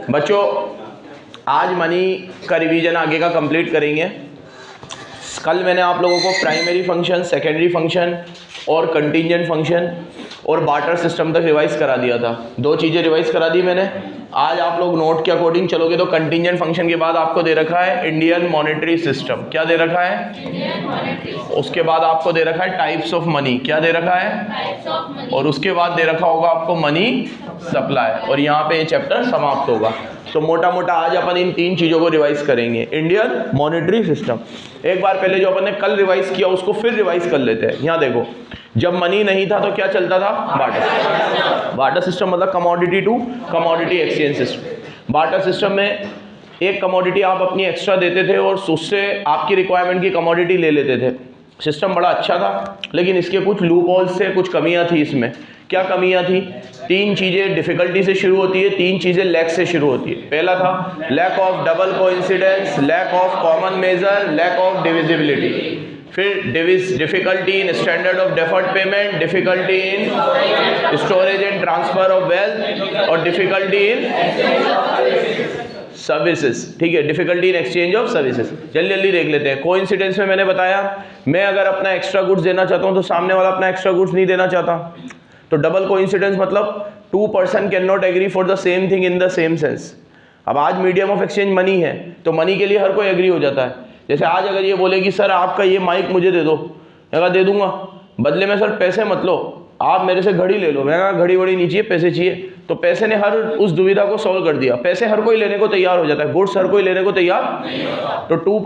बच्चों आज मनी का रिवीजन आगे का कंप्लीट करेंगे। कल मैंने आप लोगों को प्राइमरी फंक्शन, सेकेंडरी फंक्शन और कंटीजेंट फंक्शन और बार्टर सिस्टम तक रिवाइज करा दिया था। 2 चीज़ें रिवाइज करा दी मैंने। आज आप लोग नोट के अकॉर्डिंग चलोगे तो कंटीजेंट फंक्शन के बाद आपको दे रखा है इंडियन मॉनेटरी सिस्टम। क्या दे रखा है? उसके बाद आपको दे रखा है टाइप्स ऑफ मनी। क्या दे रखा है? और उसके बाद दे रखा होगा आपको मनी सप्लाई। और यहाँ पे ये चैप्टर समाप्त होगा। तो मोटा मोटा आज अपन इन 3 चीज़ों को रिवाइज करेंगे। इंडियन मॉनेटरी सिस्टम एक बार पहले जो अपन ने कल रिवाइज किया उसको फिर रिवाइज कर लेते हैं। यहाँ देखो, जब मनी नहीं था तो क्या चलता था? बार्टर। बार्टर सिस्टम मतलब commodity to commodity exchange system. Barter system में एक कमोडिटी आप अपनी एक्स्ट्रा देते थे और उससे आपकी रिक्वायरमेंट की कमोडिटी ले लेते थे। सिस्टम बड़ा अच्छा था, लेकिन इसके कुछ लूप होल्स थे, कुछ कमियां थी इसमें। क्या कमियां थी? 3 चीज़ें डिफिकल्टी से शुरू होती है, 3 चीज़ें लैक से शुरू होती है। पहला था lack of double coincidence, lack of common measure, lack of divisibility. फिर difficulty in standard of deferred payment, difficulty in storage and transfer of wealth और डिफिकल्टी इन सर्विसेज। ठीक है, difficulty in exchange of services. जल्दी जल्दी देख लेते हैं। Coincidence में मैंने बताया, मैं अगर अपना एक्स्ट्रा गुड्स देना चाहता हूं तो सामने वाला अपना एक्स्ट्रा गुड्स नहीं देना चाहता। तो डबल कोइंसिडेंस मतलब 2 person cannot agree for the same thing in the same sense. अब आज मीडियम ऑफ एक्सचेंज मनी है, तो मनी के लिए हर कोई एग्री हो जाता है। जैसे आज अगर ये बोले कि सर आपका ये माइक मुझे दे दो, मैं कहा दे दूंगा, बदले में सर पैसे मत लो, आप मेरे से घड़ी ले लो। मैं कहा घड़ी वड़ी नहीं चाहिए, पैसे चाहिए। तो पैसे ने हर उस दुविधा को सॉल्व कर दिया। पैसे हर कोई लेने को तैयार हो जाता है, गुड्स हर कोई लेने को तैयार। तो 2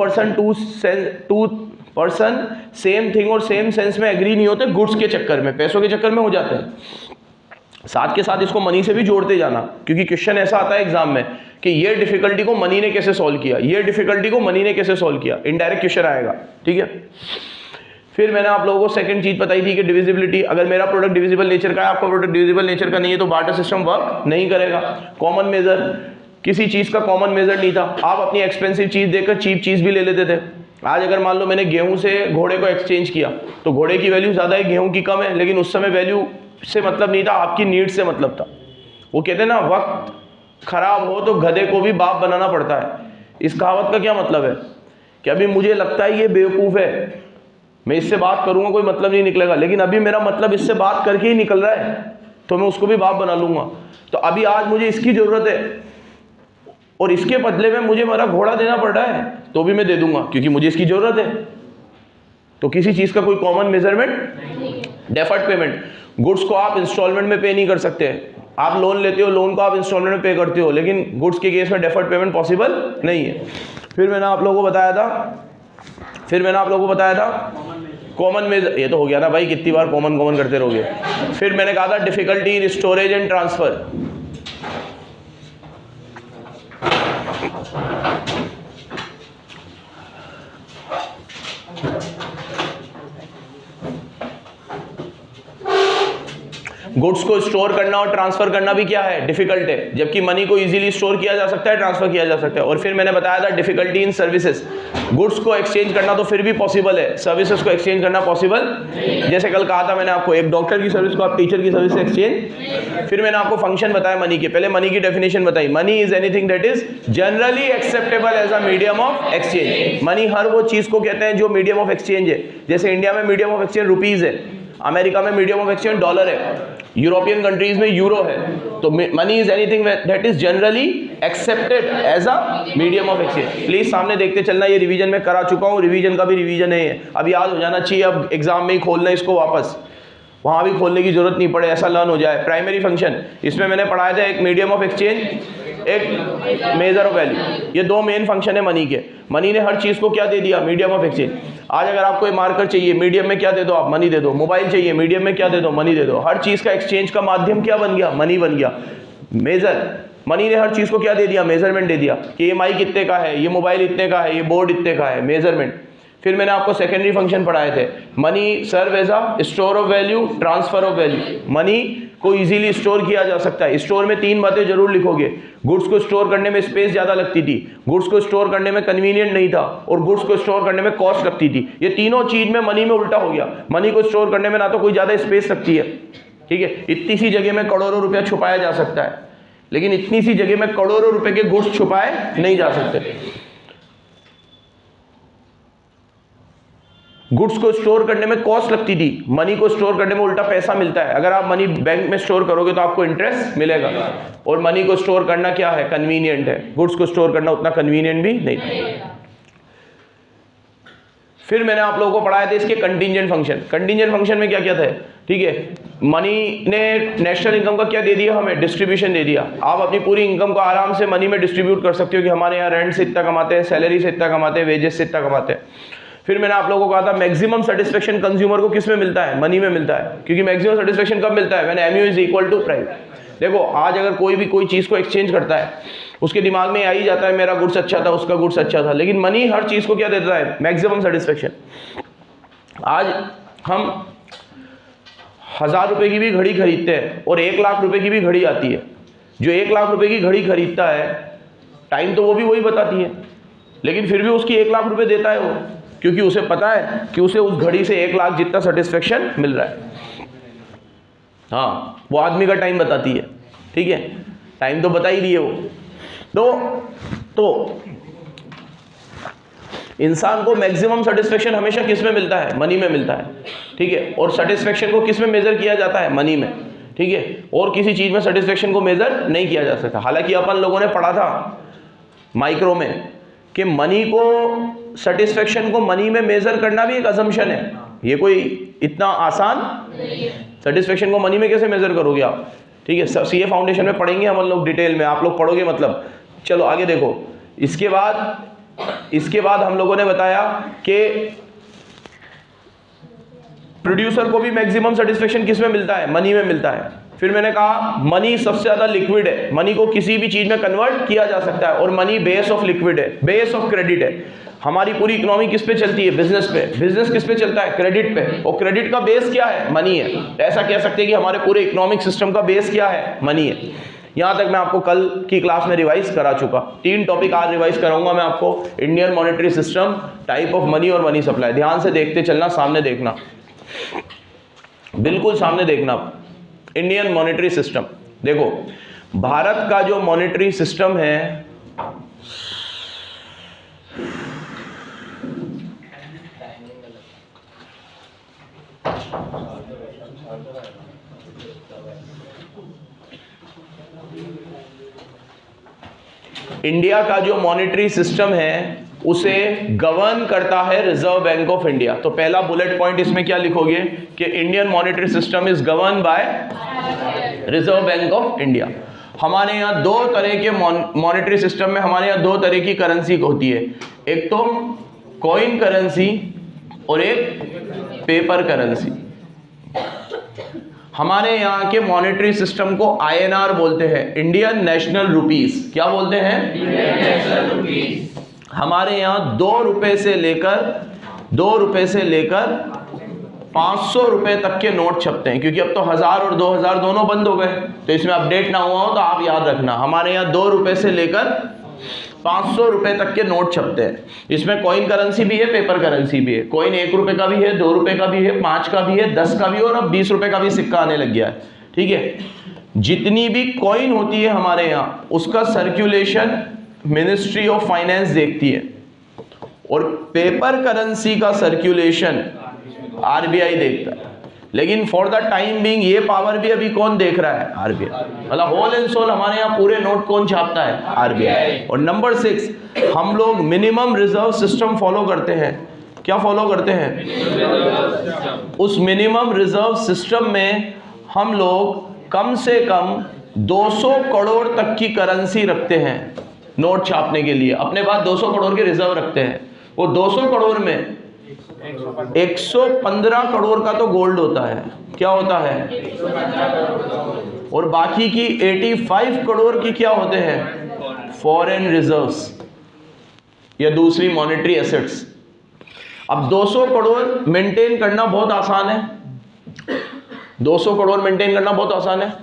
पर्सन सेम थिंग और सेम सेंस में एग्री नहीं होते गुड्स के चक्कर में, पैसों के चक्कर में हो जाते हैं। साथ के साथ इसको मनी से भी जोड़ते जाना, क्योंकि क्वेश्चन ऐसा आता है एग्जाम में कि ये डिफिकल्टी को मनी ने कैसे सॉल्व किया, ये डिफिकल्टी को मनी ने कैसे सॉल्व किया। इनडायरेक्ट क्वेश्चन आएगा। ठीक है, फिर मैंने आप लोगों को सेकंड चीज बताई थी कि डिविजिबिलिटी। अगर मेरा प्रोडक्ट डिविजिबल नेचर का है, आपका प्रोडक्ट डिविजिबल नेचर का नहीं है, तो बार्टर सिस्टम वर्क नहीं करेगा। कॉमन मेजर, किसी चीज का कॉमन मेजर नहीं था, आप अपनी एक्सपेंसिव चीज देकर चीप चीज भी ले लेते थे। आज अगर मान लो मैंने गेहूं से घोड़े को एक्सचेंज किया, तो घोड़े की वैल्यू ज्यादा है, गेहूं की कम है, लेकिन उस समय वैल्यू से मतलब नहीं था, आपकी नीड से मतलब था। वो कहते हैं ना, वक्त खराब हो तो गधे को भी बाप बनाना पड़ता है। इस कहावत का क्या मतलब है कि अभी मुझे लगता है ये बेवकूफ है, मैं इससे बात करूंगा कोई मतलब नहीं निकलेगा, लेकिन अभी मेरा मतलब इससे बात करके ही निकल रहा है, तो मैं उसको भी बाप बना लूंगा। तो अभी आज मुझे इसकी जरूरत है और इसके बदले में मुझे मेरा घोड़ा देना पड़ रहा है, तो भी मैं दे दूंगा क्योंकि मुझे इसकी जरूरत है। तो किसी चीज का कोई common measurement. Deferred payment, goods को आप इंस्टॉलमेंट में पे नहीं कर सकते। आप लोन लेते हो, लोन को आप इंस्टॉलमेंट में पे करते हो, लेकिन गुड्स के केस में डेफर्ड पेमेंट पॉसिबल नहीं है। फिर मैंने आप लोगों को बताया था कॉमन मेजर। ये तो हो गया ना भाई, कितनी बार कॉमन करते रहोगे। फिर मैंने कहा था difficulty in storage and transfer. Goods को स्टोर करना और ट्रांसफर करना भी क्या है? डिफिकल्ट है, जबकि मनी को इजीली स्टोर किया जा सकता है, ट्रांसफर किया जा सकता है। और फिर मैंने बताया था डिफिकल्टी इन सर्विसेज, गुड्स को एक्सचेंज करना तो फिर भी पॉसिबल है, सर्विसेज को एक्सचेंज करना पॉसिबल। जैसे कल कहा था मैंने आपको, एक डॉक्टर की सर्विस को आप टीचर की सर्विस से एक्सचेंज। फिर मैंने आपको फंक्शन बताया मनी के। पहले मनी की डेफिनेशन बताई, money is anything that is generally acceptable as a medium of exchange. Money हर वो चीज को कहते हैं जो मीडियम ऑफ एक्सचेंज है। जैसे इंडिया में मीडियम ऑफ एक्सचेंज रुपीज है, अमेरिका में मीडियम ऑफ एक्सचेंज डॉलर है, यूरोपियन कंट्रीज में यूरो है। तो money is anything that is generally accepted as a medium of exchange. Please सामने देखते चलना, ये रिवीजन में करा चुका हूँ, रिवीजन का भी रिवीजन है, अब याद हो जाना चाहिए। अब एग्जाम में ही खोलना इसको वापस, वहां भी खोलने की जरूरत नहीं पड़े, ऐसा लर्न हो जाए। प्राइमरी फंक्शन, इसमें मैंने पढ़ाया था एक मीडियम ऑफ एक्सचेंज, एक मेजर ऑफ वैल्यू। ये 2 मेन फंक्शन है मनी के। मनी ने हर चीज को क्या दे दिया? Medium of exchange. आज अगर आपको एक मार्कर चाहिए, मीडियम में क्या दे दो आप? मनी दे दो। मोबाइल चाहिए, मीडियम में क्या दे दो? मनी दे दो। हर चीज का एक्सचेंज का माध्यम क्या बन गया? मनी बन गया। मेजर, मनी ने हर चीज को क्या दे दिया? मेजरमेंट दे दिया कि ये माइक इतने का है, ये मोबाइल इतने का है, ये बोर्ड इतने का है, मेजरमेंट। फिर मैंने आपको सेकेंडरी फंक्शन पढ़ाए थे, money serve as a store of value, transfer of value. Money को इजीली स्टोर किया जा सकता है। स्टोर में 3 बातें जरूर लिखोगे। गुड्स को स्टोर करने में स्पेस ज्यादा लगती थी, गुड्स को स्टोर करने में कन्वीनियंट नहीं था, और गुड्स को स्टोर करने में कॉस्ट लगती थी। ये तीनों चीज में मनी में उल्टा हो गया। मनी को स्टोर करने में ना तो कोई ज्यादा स्पेस लगती है, ठीक है, इतनी सी जगह में करोड़ों रुपया छुपाया जा सकता है। लेकिन इतनी सी जगह में करोड़ों रुपए के गुड्स छुपाए नहीं जा सकते। गुड्स को स्टोर करने में कॉस्ट लगती थी, मनी को स्टोर करने में उल्टा पैसा मिलता है। अगर आप मनी बैंक में स्टोर करोगे तो आपको इंटरेस्ट मिलेगा, और मनी को स्टोर करना क्या है, कन्वीनियंट है। गुड्स को स्टोर करना उतना कन्वीनियंट भी नहीं था। फिर मैंने आप लोगों को पढ़ाया था इसके कंटीजेंट फंक्शन। कंटीजेंट फंक्शन में क्या क्या था, ठीक है, मनी ने नेशनल इनकम का क्या दे दिया, हमें डिस्ट्रीब्यूशन दे दिया। आप अपनी पूरी इनकम को आराम से मनी में डिस्ट्रीब्यूट कर सकते हो कि हमारे यहाँ रेंट से इतना कमाते हैं, सैलरी से इतना कमाते हैं, वेजेस से इतना कमाते हैं। फिर मैंने आप लोगों को कहा था मैक्सिमम सेटिस्फेक्शन कंज्यूमर को किस में मिलता है, मनी में मिलता है, क्योंकि मैक्सिमम सेटिस्फेक्शन कब मिलता है, when MU is equal to price. देखो आज अगर कोई भी कोई चीज को एक्सचेंज करता है, उसके दिमाग में आ ही जाता है मेरा गुड्स अच्छा था, उसका गुड्स अच्छा था, लेकिन मनी हर चीज को क्या देता है, मैक्सिमम सेटिस्फेक्शन। आज हम 1000 रुपए की भी घड़ी खरीदते हैं और 1 लाख रुपए की भी घड़ी आती है। जो 1 लाख रुपए की घड़ी खरीदता है, टाइम तो वो भी वही बताती है, लेकिन फिर भी उसकी 1 लाख रुपए देता है वो, क्योंकि उसे पता है कि उसे उस घड़ी से 1 लाख जितना सेटिस्फेक्शन मिल रहा है। हाँ, वो आदमी का टाइम बताती है, ठीक है, टाइम तो बता ही रही है वो। तो इंसान को मैक्सिमम सेटिस्फेक्शन हमेशा किस में मिलता है, मनी में मिलता है, ठीक है। और सेटिस्फेक्शन को किस में मेजर किया जाता है, मनी में, ठीक है। और किसी चीज में सेटिस्फेक्शन को मेजर नहीं किया जा सकता। हालांकि अपन लोगों ने पढ़ा था माइक्रो में कि मनी को, सेटिस्फेक्शन को मनी में मेजर करना भी एक अजम्पशन है। ये कोई इतना आसान, सेटिस्फेक्शन को मनी में कैसे मेजर करोगे आप, ठीक है। सीए फाउंडेशन में पढ़ेंगे हम लोग डिटेल में, आप लोग पढ़ोगे मतलब। चलो आगे देखो, इसके बाद हम लोगों ने बताया कि प्रोड्यूसर को भी मैक्सिमम सेटिस्फेक्शन किस में मिलता है, मनी में मिलता है। फिर मैंने कहा मनी सबसे ज्यादा लिक्विड है, मनी को किसी भी चीज में कन्वर्ट किया जा सकता है, और मनी बेस ऑफ लिक्विड है, बेस ऑफ क्रेडिट है। हमारी पूरी इकोनॉमी किस पे चलती है, बिजनेस पे। बिजनेस किस पे चलता है, क्रेडिट पे, और क्रेडिट का बेस क्या है, मनी है। ऐसा कह सकते हैं कि हमारे पूरे इकोनॉमिक सिस्टम का बेस क्या है, मनी है। यहां तक मैं आपको कल की क्लास में रिवाइज करा चुका। 3 टॉपिक आज रिवाइज कराऊंगा मैं आपको, Indian monetary system, type of money और मनी सप्लाई। ध्यान से देखते चलना, सामने देखना, बिल्कुल सामने देखना। इंडियन मॉनेटरी सिस्टम, देखो भारत का जो मॉनेटरी सिस्टम है, इंडिया का जो मॉनेटरी सिस्टम है उसे गवर्न करता है रिजर्व बैंक ऑफ इंडिया। तो पहला बुलेट पॉइंट इसमें क्या लिखोगे कि Indian monetary system is govern by reserve bank of India. हमारे यहाँ 2 तरह के मॉनेटरी सिस्टम में, हमारे यहाँ 2 तरह की करेंसी होती है, एक तो कॉइन करेंसी और एक पेपर करेंसी। हमारे यहाँ के मॉनेटरी सिस्टम को INR बोलते हैं, इंडियन नेशनल रुपीस। क्या बोलते हैं, इंडियन नेशनल रुपीस। हमारे यहाँ 2 रुपए से लेकर 500 रुपए तक के नोट छपते हैं, क्योंकि अब तो 1000 और 2000 दोनों बंद हो गए, तो इसमें अपडेट ना हुआ हो तो आप याद रखना, हमारे यहाँ 2 रुपए से लेकर 500 रुपए तक के नोट छपते हैं। इसमें कॉइन करेंसी भी है, पेपर करेंसी भी है। कॉइन 1 रुपए का भी है, 2 रुपए का भी है, 5 का भी है, 10 का भी है, और अब 20 रुपए का भी सिक्का आने लग गया है, ठीक है। जितनी भी कॉइन होती है हमारे यहाँ, उसका सर्कुलेशन मिनिस्ट्री ऑफ फाइनेंस देखती है, और पेपर करेंसी का सर्कुलेशन RBI देखता है। लेकिन फॉर द टाइम बीइंग ये पावर भी अभी कौन देख रहा है, RBI। मतलब होल एंड सोल हमारे यहाँ पूरे नोट कौन छापता है, RBI। और नंबर 6, हम लोग मिनिमम रिजर्व सिस्टम फॉलो करते हैं। क्या फॉलो करते हैं, उस मिनिमम रिजर्व सिस्टम में हम लोग कम से कम 200 करोड़ तक की करेंसी रखते हैं नोट छापने के लिए। अपने पास 200 करोड़ के रिजर्व रखते हैं। वो 200 करोड़ में 115 करोड़ का तो गोल्ड होता है। क्या होता है, और बाकी की 85 करोड़ की क्या होते हैं, फॉरेन रिजर्व्स या दूसरी मॉनेटरी एसेट्स। अब 200 करोड़ मेंटेन करना बहुत आसान है, 200 करोड़ मेंटेन करना बहुत आसान है।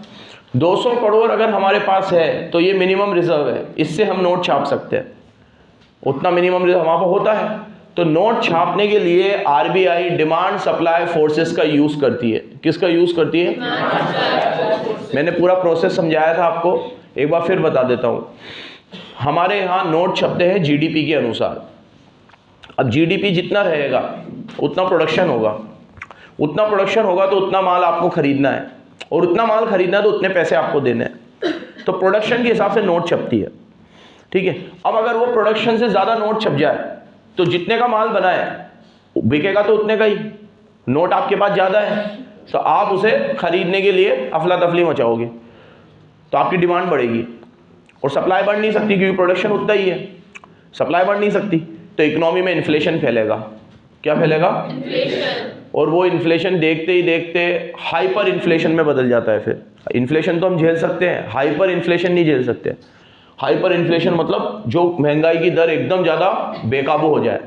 200 करोड़ अगर हमारे पास है तो ये मिनिमम रिजर्व है, इससे हम नोट छाप सकते हैं। उतना मिनिमम रिजर्व हमारे पास होता है, तो नोट छापने के लिए RBI डिमांड सप्लाई फोर्सेस का यूज करती है। किसका यूज करती है, मैंने पूरा प्रोसेस समझाया था आपको एक बार फिर बता देता हूँ, हमारे यहाँ नोट छपते हैं जीडीपी के अनुसार। अब जीडीपी जितना रहेगा उतना प्रोडक्शन होगा, उतना प्रोडक्शन होगा तो उतना माल आपको खरीदना है, और उतना माल खरीदना है तो उतने पैसे आपको देने हैं। तो प्रोडक्शन के हिसाब से नोट छपती है, ठीक है। अब अगर वो प्रोडक्शन से ज़्यादा नोट छप जाए तो जितने का माल बना है बिकेगा तो उतने का ही, नोट आपके पास ज़्यादा है तो आप उसे खरीदने के लिए अफला तफली मचाओगे, तो आपकी डिमांड बढ़ेगी और सप्लाई बढ़ नहीं सकती क्योंकि प्रोडक्शन उतना ही है, सप्लाई बढ़ नहीं सकती, तो इकोनॉमी में इन्फ्लेशन फैलेगा। क्या फैलेगा? इन्फ्लेशन। और वो इन्फ्लेशन देखते ही देखते हाइपर इन्फ्लेशन में बदल जाता है। फिर इन्फ्लेशन तो हम झेल सकते हैं, हाइपर इन्फ्लेशन नहीं झेल सकते। हाइपर इन्फ्लेशन मतलब जो महंगाई की दर एकदम ज़्यादा बेकाबू हो जाए,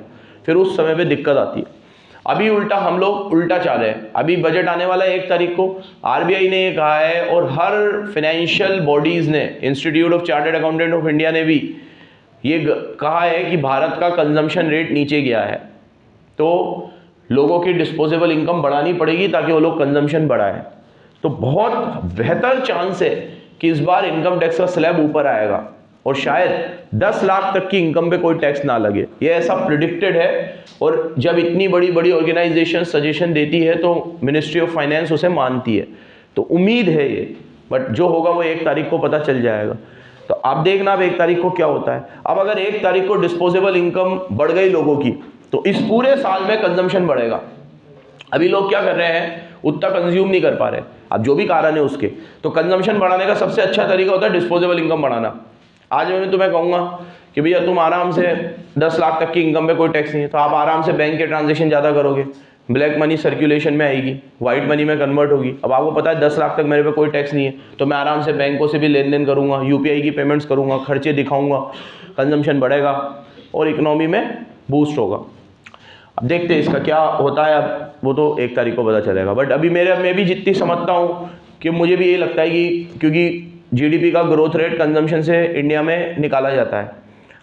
फिर उस समय पे दिक्कत आती है। अभी उल्टा हम लोग उल्टा चाह रहे हैं। अभी बजट आने वाला है 1 तारीख को, आरबीआई ने ये कहा है और हर फाइनेंशियल बॉडीज़ ने, institute of chartered accountant of India ने भी ये कहा है कि भारत का कंजम्पशन रेट नीचे गया है, तो लोगों की डिस्पोजेबल इनकम बढ़ानी पड़ेगी ताकि वो लोग कंजम्पशन बढ़ाएं। तो बहुत बेहतर चांस है कि इस बार इनकम टैक्स का स्लैब ऊपर आएगा और शायद 10 लाख तक की इनकम पे कोई टैक्स ना लगे, ये ऐसा प्रिडिक्टेड है। और जब इतनी बड़ी बड़ी ऑर्गेनाइजेशन सजेशन देती है तो मिनिस्ट्री ऑफ फाइनेंस उसे मानती है, तो उम्मीद है ये, बट जो होगा वो 1 तारीख को पता चल जाएगा। तो आप देखना अब 1 तारीख को क्या होता है। अब अगर 1 तारीख को डिस्पोजेबल इनकम बढ़ गई लोगों की तो इस पूरे साल में कंजम्पशन बढ़ेगा। अभी लोग क्या कर रहे हैं, उतना कंज्यूम नहीं कर पा रहे, अब जो भी कारण है उसके, तो कंजम्पशन बढ़ाने का सबसे अच्छा तरीका होता है डिस्पोजेबल इनकम बढ़ाना। आज मैं तुम्हें कहूँगा कि भैया तुम आराम से 10 लाख तक की इनकम पे कोई टैक्स नहीं है, तो आप आराम से बैंक के ट्रांजेक्शन ज़्यादा करोगे, ब्लैक मनी सर्कुलेशन में आएगी, वाइट मनी में कन्वर्ट होगी। अब आपको पता है 10 लाख तक मेरे पे कोई टैक्स नहीं है, तो मैं आराम से बैंकों से भी लेन देन करूँगा, यूपीआई की पेमेंट्स करूँगा, खर्चे दिखाऊँगा, कंजम्पशन बढ़ेगा और इकोनॉमी में बूस्ट होगा। अब देखते हैं इसका क्या होता है, अब वो तो 1 तारीख को पता चलेगा। बट अभी मैं भी जितनी समझता हूँ कि मुझे भी ये लगता है कि क्योंकि जीडीपी का ग्रोथ रेट कंजम्पशन से इंडिया में निकाला जाता है,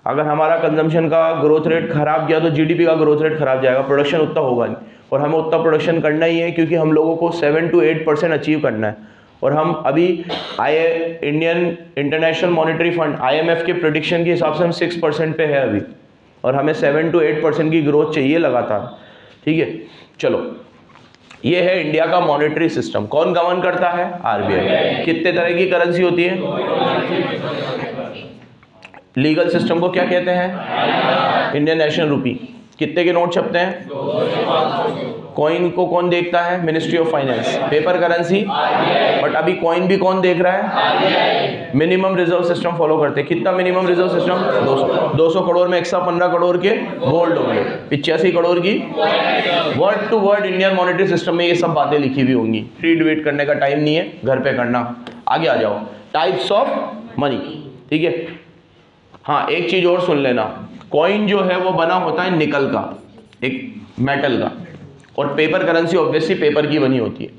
अगर हमारा कंजम्पशन का ग्रोथ रेट खराब गया तो जीडीपी का ग्रोथ रेट खराब जाएगा, प्रोडक्शन उतना होगा नहीं, और हमें उतना प्रोडक्शन करना ही है क्योंकि हम लोगों को 7 to 8% अचीव करना है। और हम अभी Indian international monetary fund IMF के प्रेडिक्शन के हिसाब से हम 6% पे है अभी, और हमें 7 to 8% की ग्रोथ चाहिए लगातार, ठीक है। चलो, ये है इंडिया का मॉनेटरी सिस्टम। कौन गवर्न करता है? आरबीआई। कितने तरह की करेंसी होती है? लीगल सिस्टम को क्या कहते हैं? इंडियन नेशनल रुपी। कितने के नोट छपते हैं? कॉइन को कौन देखता है? Ministry of finance. Paper currency, but अभी कॉइन भी कौन देख रहा है? मिनिमम रिजर्व सिस्टम फॉलो करते हैं। कितना मिनिमम रिजर्व सिस्टम? 200 करोड़ में 115 करोड़ के गोल्ड होंगे, 85 करोड़ की word to word Indian monetary system में ये सब बातें लिखी हुई होंगी। फ्री डिबेट करने का टाइम नहीं है, घर पे करना। आगे आ जाओ, टाइप्स ऑफ मनी, ठीक है। हाँ, एक चीज और सुन लेना, कॉइन जो है वो बना होता है निकल का, एक मेटल का, और पेपर करेंसी ऑब्वियसली पेपर की बनी होती है।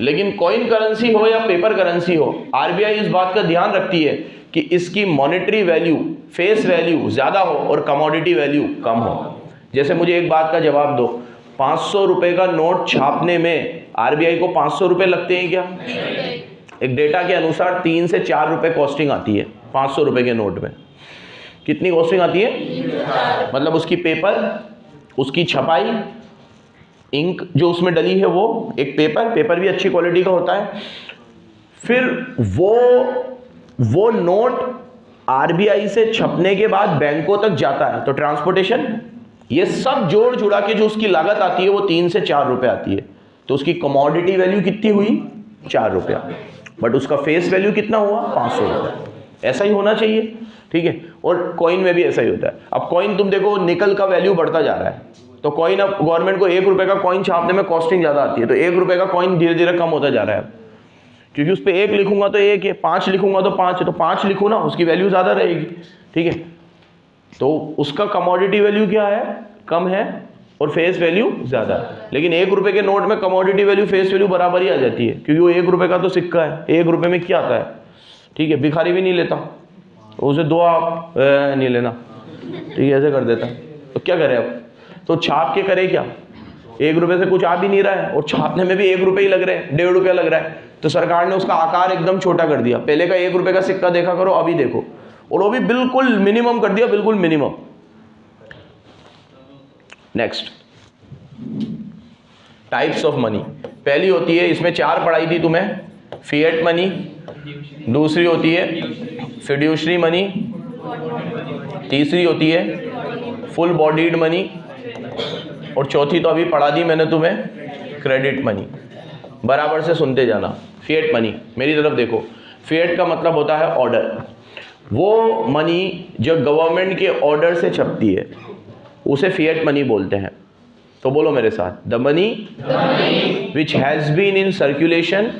लेकिन कॉइन करेंसी हो या पेपर करेंसी हो, आरबीआई इस बात का ध्यान रखती है कि इसकी मॉनेटरी वैल्यू, फेस वैल्यू ज़्यादा हो और कमोडिटी वैल्यू कम हो। जैसे मुझे एक बात का जवाब दो, 500 रुपये का नोट छापने में आरबीआई को 500 रुपये लगते हैं क्या? एक डेटा के अनुसार 3 से 4 रुपये कॉस्टिंग आती है 500 रुपये के नोट में। कितनी कॉस्टिंग आती है? मतलब उसकी पेपर, उसकी छपाई, इंक जो उसमें डली है वो, एक पेपर भी अच्छी क्वालिटी का होता है। फिर वो नोट आरबीआई से छपने के बाद बैंकों तक जाता है, तो ट्रांसपोर्टेशन, ये सब जोड़ जुड़ा के जो उसकी लागत आती है वो 3 से 4 रुपये आती है। तो उसकी कमोडिटी वैल्यू कितनी हुई? 4 रुपया, बट उसका फेस वैल्यू कितना हुआ? 500 रुपये। ऐसा ही होना चाहिए, ठीक है। और कॉइन में भी ऐसा ही होता है। अब कॉइन तुम देखो, निकल का वैल्यू बढ़ता जा रहा है, तो कॉइन अब गवर्नमेंट को 1 रुपये का कॉइन छापने में कॉस्टिंग ज़्यादा आती है, तो 1 रुपये का कॉइन धीरे धीरे कम होता जा रहा है, क्योंकि उस पर 1 लिखूंगा तो 1 है, 5 लिखूंगा तो 5 है, तो 5 लिखूँ ना, उसकी वैल्यू ज़्यादा रहेगी, ठीक है। तो उसका कमोडिटी वैल्यू क्या है? कम है, और फेस वैल्यू ज़्यादा है। लेकिन 1 रुपये के नोट में कमोडिटी वैल्यू फेस वैल्यू बराबर ही आ जाती है, क्योंकि वो 1 रुपये का तो सिक्का है, 1 रुपये में क्या आता है, ठीक है। भिखारी भी नहीं लेता, उसे 2 आप नहीं लेना, ठीक है, ऐसे कर देता। तो क्या करें अब? तो छाप के करे क्या? 1 रुपये से कुछ आ भी नहीं रहा है, और छापने में भी 1 रुपये ही लग रहे हैं, 1.5 रुपया लग रहा है, तो सरकार ने उसका आकार एकदम छोटा कर दिया। पहले का 1 रुपए का सिक्का देखा करो, अभी देखो, और वो भी बिल्कुल मिनिमम कर दिया, बिल्कुल minimum. Next, types of money. पहली होती है, इसमें 4 पढ़ाई थी तुम्हें, फिएट मनी, दूसरी होती है फिड्यूशरी मनी, तीसरी होती है फुल बॉडीड मनी, और चौथी तो अभी पढ़ा दी मैंने तुम्हें, क्रेडिट मनी। बराबर से सुनते जाना। फिएट मनी, मेरी तरफ देखो। फिएट का मतलब होता है ऑर्डर। वो मनी जो गवर्नमेंट के ऑर्डर से छपती है उसे फिएट मनी बोलते हैं। तो बोलो मेरे साथ, the money which has been in circulation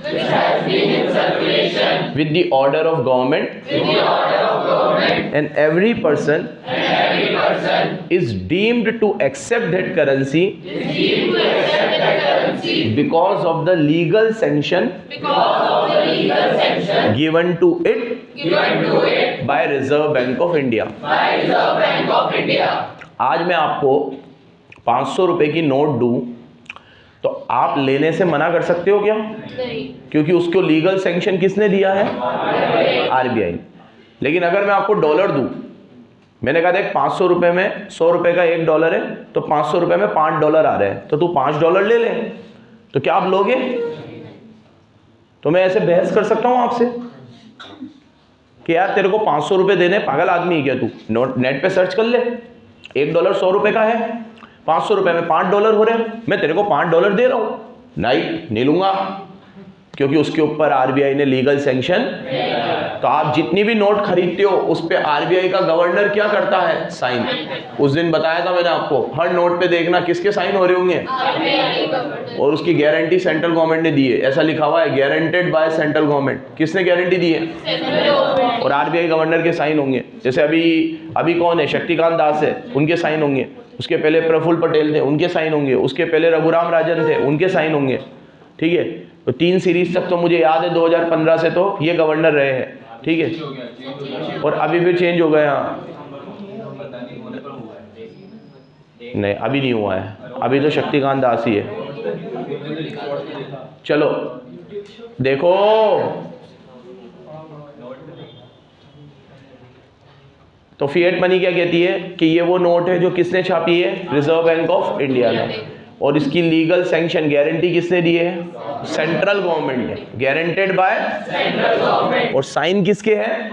with the order of government and every person is deemed to accept that currency because of the legal sanction given to it by Reserve Bank of India. आज मैं आपको 500 रुपए की note दूं तो आप लेने से मना कर सकते हो क्या? नहीं, क्योंकि उसको लीगल सैंक्शन किसने दिया है? आरबीआई। लेकिन अगर मैं आपको डॉलर दूं, मैंने कहा देख 500 रुपए में 100 रुपए का $1 है, तो 500 रुपए में $5 आ रहे हैं, तो तू $5 ले ले, तो क्या आप लोगे? तो मैं ऐसे बहस कर सकता हूं आपसे कि यार तेरे को 500 रुपए देने, पागल आदमी है क्या तू? नेट पे सर्च कर ले, $1 100 रुपए का है, 500 रुपए में $5 हो रहे हैं, मैं तेरे को $5 दे रहा हूं, नहीं लूंगा, क्योंकि उसके ऊपर आरबीआई ने लीगल सैंक्शन। तो आप जितनी भी नोट खरीदते हो उस पे आरबीआई का गवर्नर क्या करता है? साइन। उस दिन बताया था मैंने आपको, हर नोट पे देखना किसके साइन हो रहे होंगे, और उसकी गारंटी सेंट्रल गवर्नमेंट ने दी है। ऐसा लिखा हुआ है, गारंटेड बाय सेंट्रल गवर्नमेंट। किसने गारंटी दी है? और आरबीआई गवर्नर के साइन होंगे। जैसे अभी कौन है? शक्तिकांत दास है, उनके साइन होंगे। उसके पहले प्रफुल्ल पटेल थे, उनके साइन होंगे। उसके पहले रघुराम राजन थे, उनके साइन होंगे। ठीक है, तो 3 सीरीज तक तो मुझे याद है, 2015 से तो ये गवर्नर रहे हैं। ठीक है, और अभी फिर चेंज हो गया। नहीं, अभी नहीं हुआ है, अभी तो शक्तिकांत दास ही है। चलो देखो, तो फिएट मनी क्या कहती है कि ये वो नोट है जो किसने छापी है? रिजर्व बैंक ऑफ इंडिया ने। और इसकी लीगल सैंक्शन, गारंटी किसने दी है? सेंट्रल गवर्नमेंट ने, गारंटेड बाय सेंट्रल गवर्नमेंट। और साइन किसके हैं?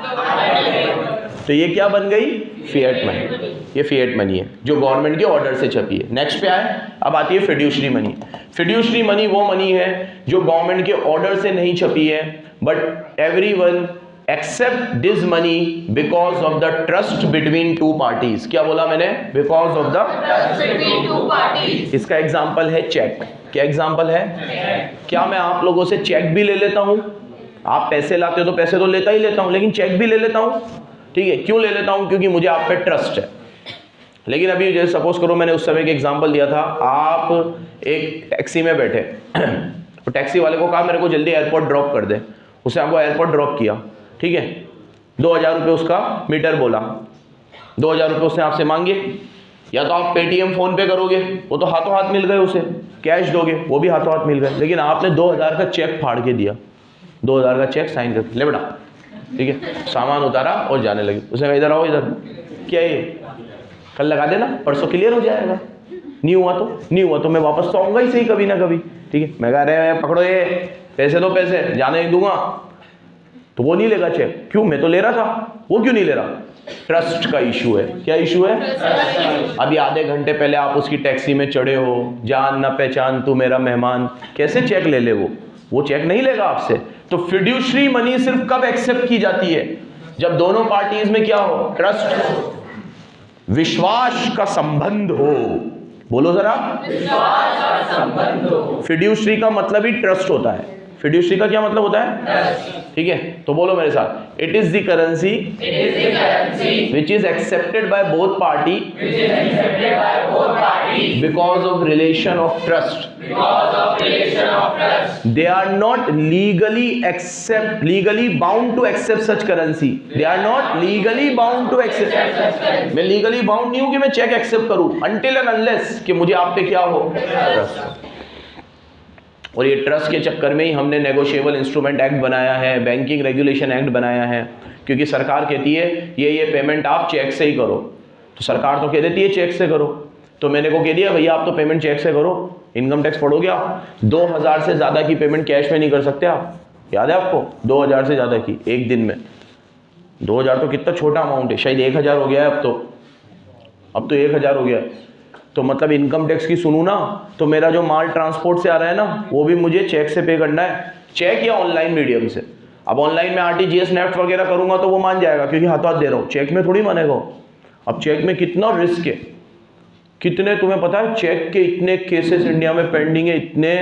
तो ये क्या बन गई? Fiat money. ये फिएट मनी है जो गवर्नमेंट के ऑर्डर से छपी है। नेक्स्ट पे आए, अब आती है फिड्यूशरी मनी। फिड्यूशरी मनी वो मनी है जो गवर्नमेंट के ऑर्डर से नहीं छपी है, but everyone accept this money because of the trust between 2 parties. क्या बोला मैंने? Because of the trust between 2 parties. इसका एग्जांपल है चेक। क्या एग्जांपल है? क्या मैं आप लोगों से चेक भी ले लेता हूं? आप पैसे लाते हो तो पैसे तो लेता ही लेता हूं, लेकिन चेक भी ले लेता हूं। ठीक है, क्यों ले लेता हूं? क्योंकि मुझे आप पे ट्रस्ट है। लेकिन अभी जैसे सपोज करो, मैंने उस समय एक एग्जांपल दिया था, आप एक टैक्सी में बैठे तो टैक्सी वाले को कहा मेरे को जल्दी एयरपोर्ट ड्रॉप कर दे। उसने आपको एयरपोर्ट ड्रॉप किया, ठीक है, 2000 रुपये उसका मीटर बोला, 2000 रुपये उसने आपसे मांगे। या तो आप पेटीएम फोन पे करोगे, वो तो हाथों हाथ मिल गए, उसे कैश दोगे, वो भी हाथों हाथ मिल गए। लेकिन आपने 2000 का चेक फाड़ के दिया, 2000 का चेक साइन करके ले बेटा, ठीक है, सामान उतारा और जाने लगे। उसने कहा इधर आओ, इधर क्या है, कल लगा देना, परसों क्लियर हो जाएगा। नहीं हुआ तो मैं वापस तो आऊँगा ही सही कभी ना कभी। ठीक है, मैं कह रहे पकड़ो ये पैसे, दो पैसे, जाने नहीं दूंगा। तो वो नहीं लेगा चेक। क्यों? मैं तो ले रहा था। वो क्यों नहीं ले रहा? ट्रस्ट का इशू है। क्या इशू है? अभी आधे घंटे पहले आप उसकी टैक्सी में चढ़े हो, जान ना पहचान तू मेरा मेहमान, कैसे चेक ले ले? वो चेक नहीं लेगा आपसे। तो फिड्यूशरी मनी सिर्फ कब एक्सेप्ट की जाती है? जब दोनों पार्टीज में क्या हो? ट्रस्ट, विश्वास का संबंध हो। बोलो जरा, विश्वास का संबंध हो। फिड्यूशरी का मतलब ही ट्रस्ट होता है। फिड्यूशरी का क्या मतलब होता है? ठीक है, तो बोलो मेरे साथ, it is the currency which is accepted by both party because of relation of trust. They are not legally bound to accept such currency. They are not legally bound to accept. मैं legally bound नहीं हूं कि मैं cheque accept करूं, until and unless कि मुझे आप पे क्या हो? ट्रस्ट। और ये ट्रस्ट के चक्कर में ही हमने नेगोशिएबल इंस्ट्रूमेंट एक्ट बनाया है, बैंकिंग रेगुलेशन एक्ट बनाया है, क्योंकि सरकार कहती है ये पेमेंट आप चेक से ही करो, तो सरकार तो कह देती है चेक से करो, तो मैंने को कह दिया भैया आप तो पेमेंट चेक से करो, इनकम टैक्स पढ़ोगे आप, 2000 से ज़्यादा की पेमेंट कैश में नहीं कर सकते आप, याद है आपको 2000 से ज़्यादा की एक दिन में, 2000 तो कितना छोटा अमाउंट है, शायद 1000 हो गया है अब तो 1000 हो गया है। तो मतलब इनकम टैक्स की सुनूँ ना तो मेरा जो माल ट्रांसपोर्ट से आ रहा है ना वो भी मुझे चेक से पे करना है, चेक या ऑनलाइन मीडियम से। अब ऑनलाइन में RTGS नेफ्ट वगैरह करूँगा तो वो मान जाएगा क्योंकि हाथों हाथ दे रहा हूँ, चेक में थोड़ी मानेगा। अब चेक में कितना रिस्क है, कितने तुम्हें पता है चेक के इतने केसेस इंडिया में पेंडिंग है इतने,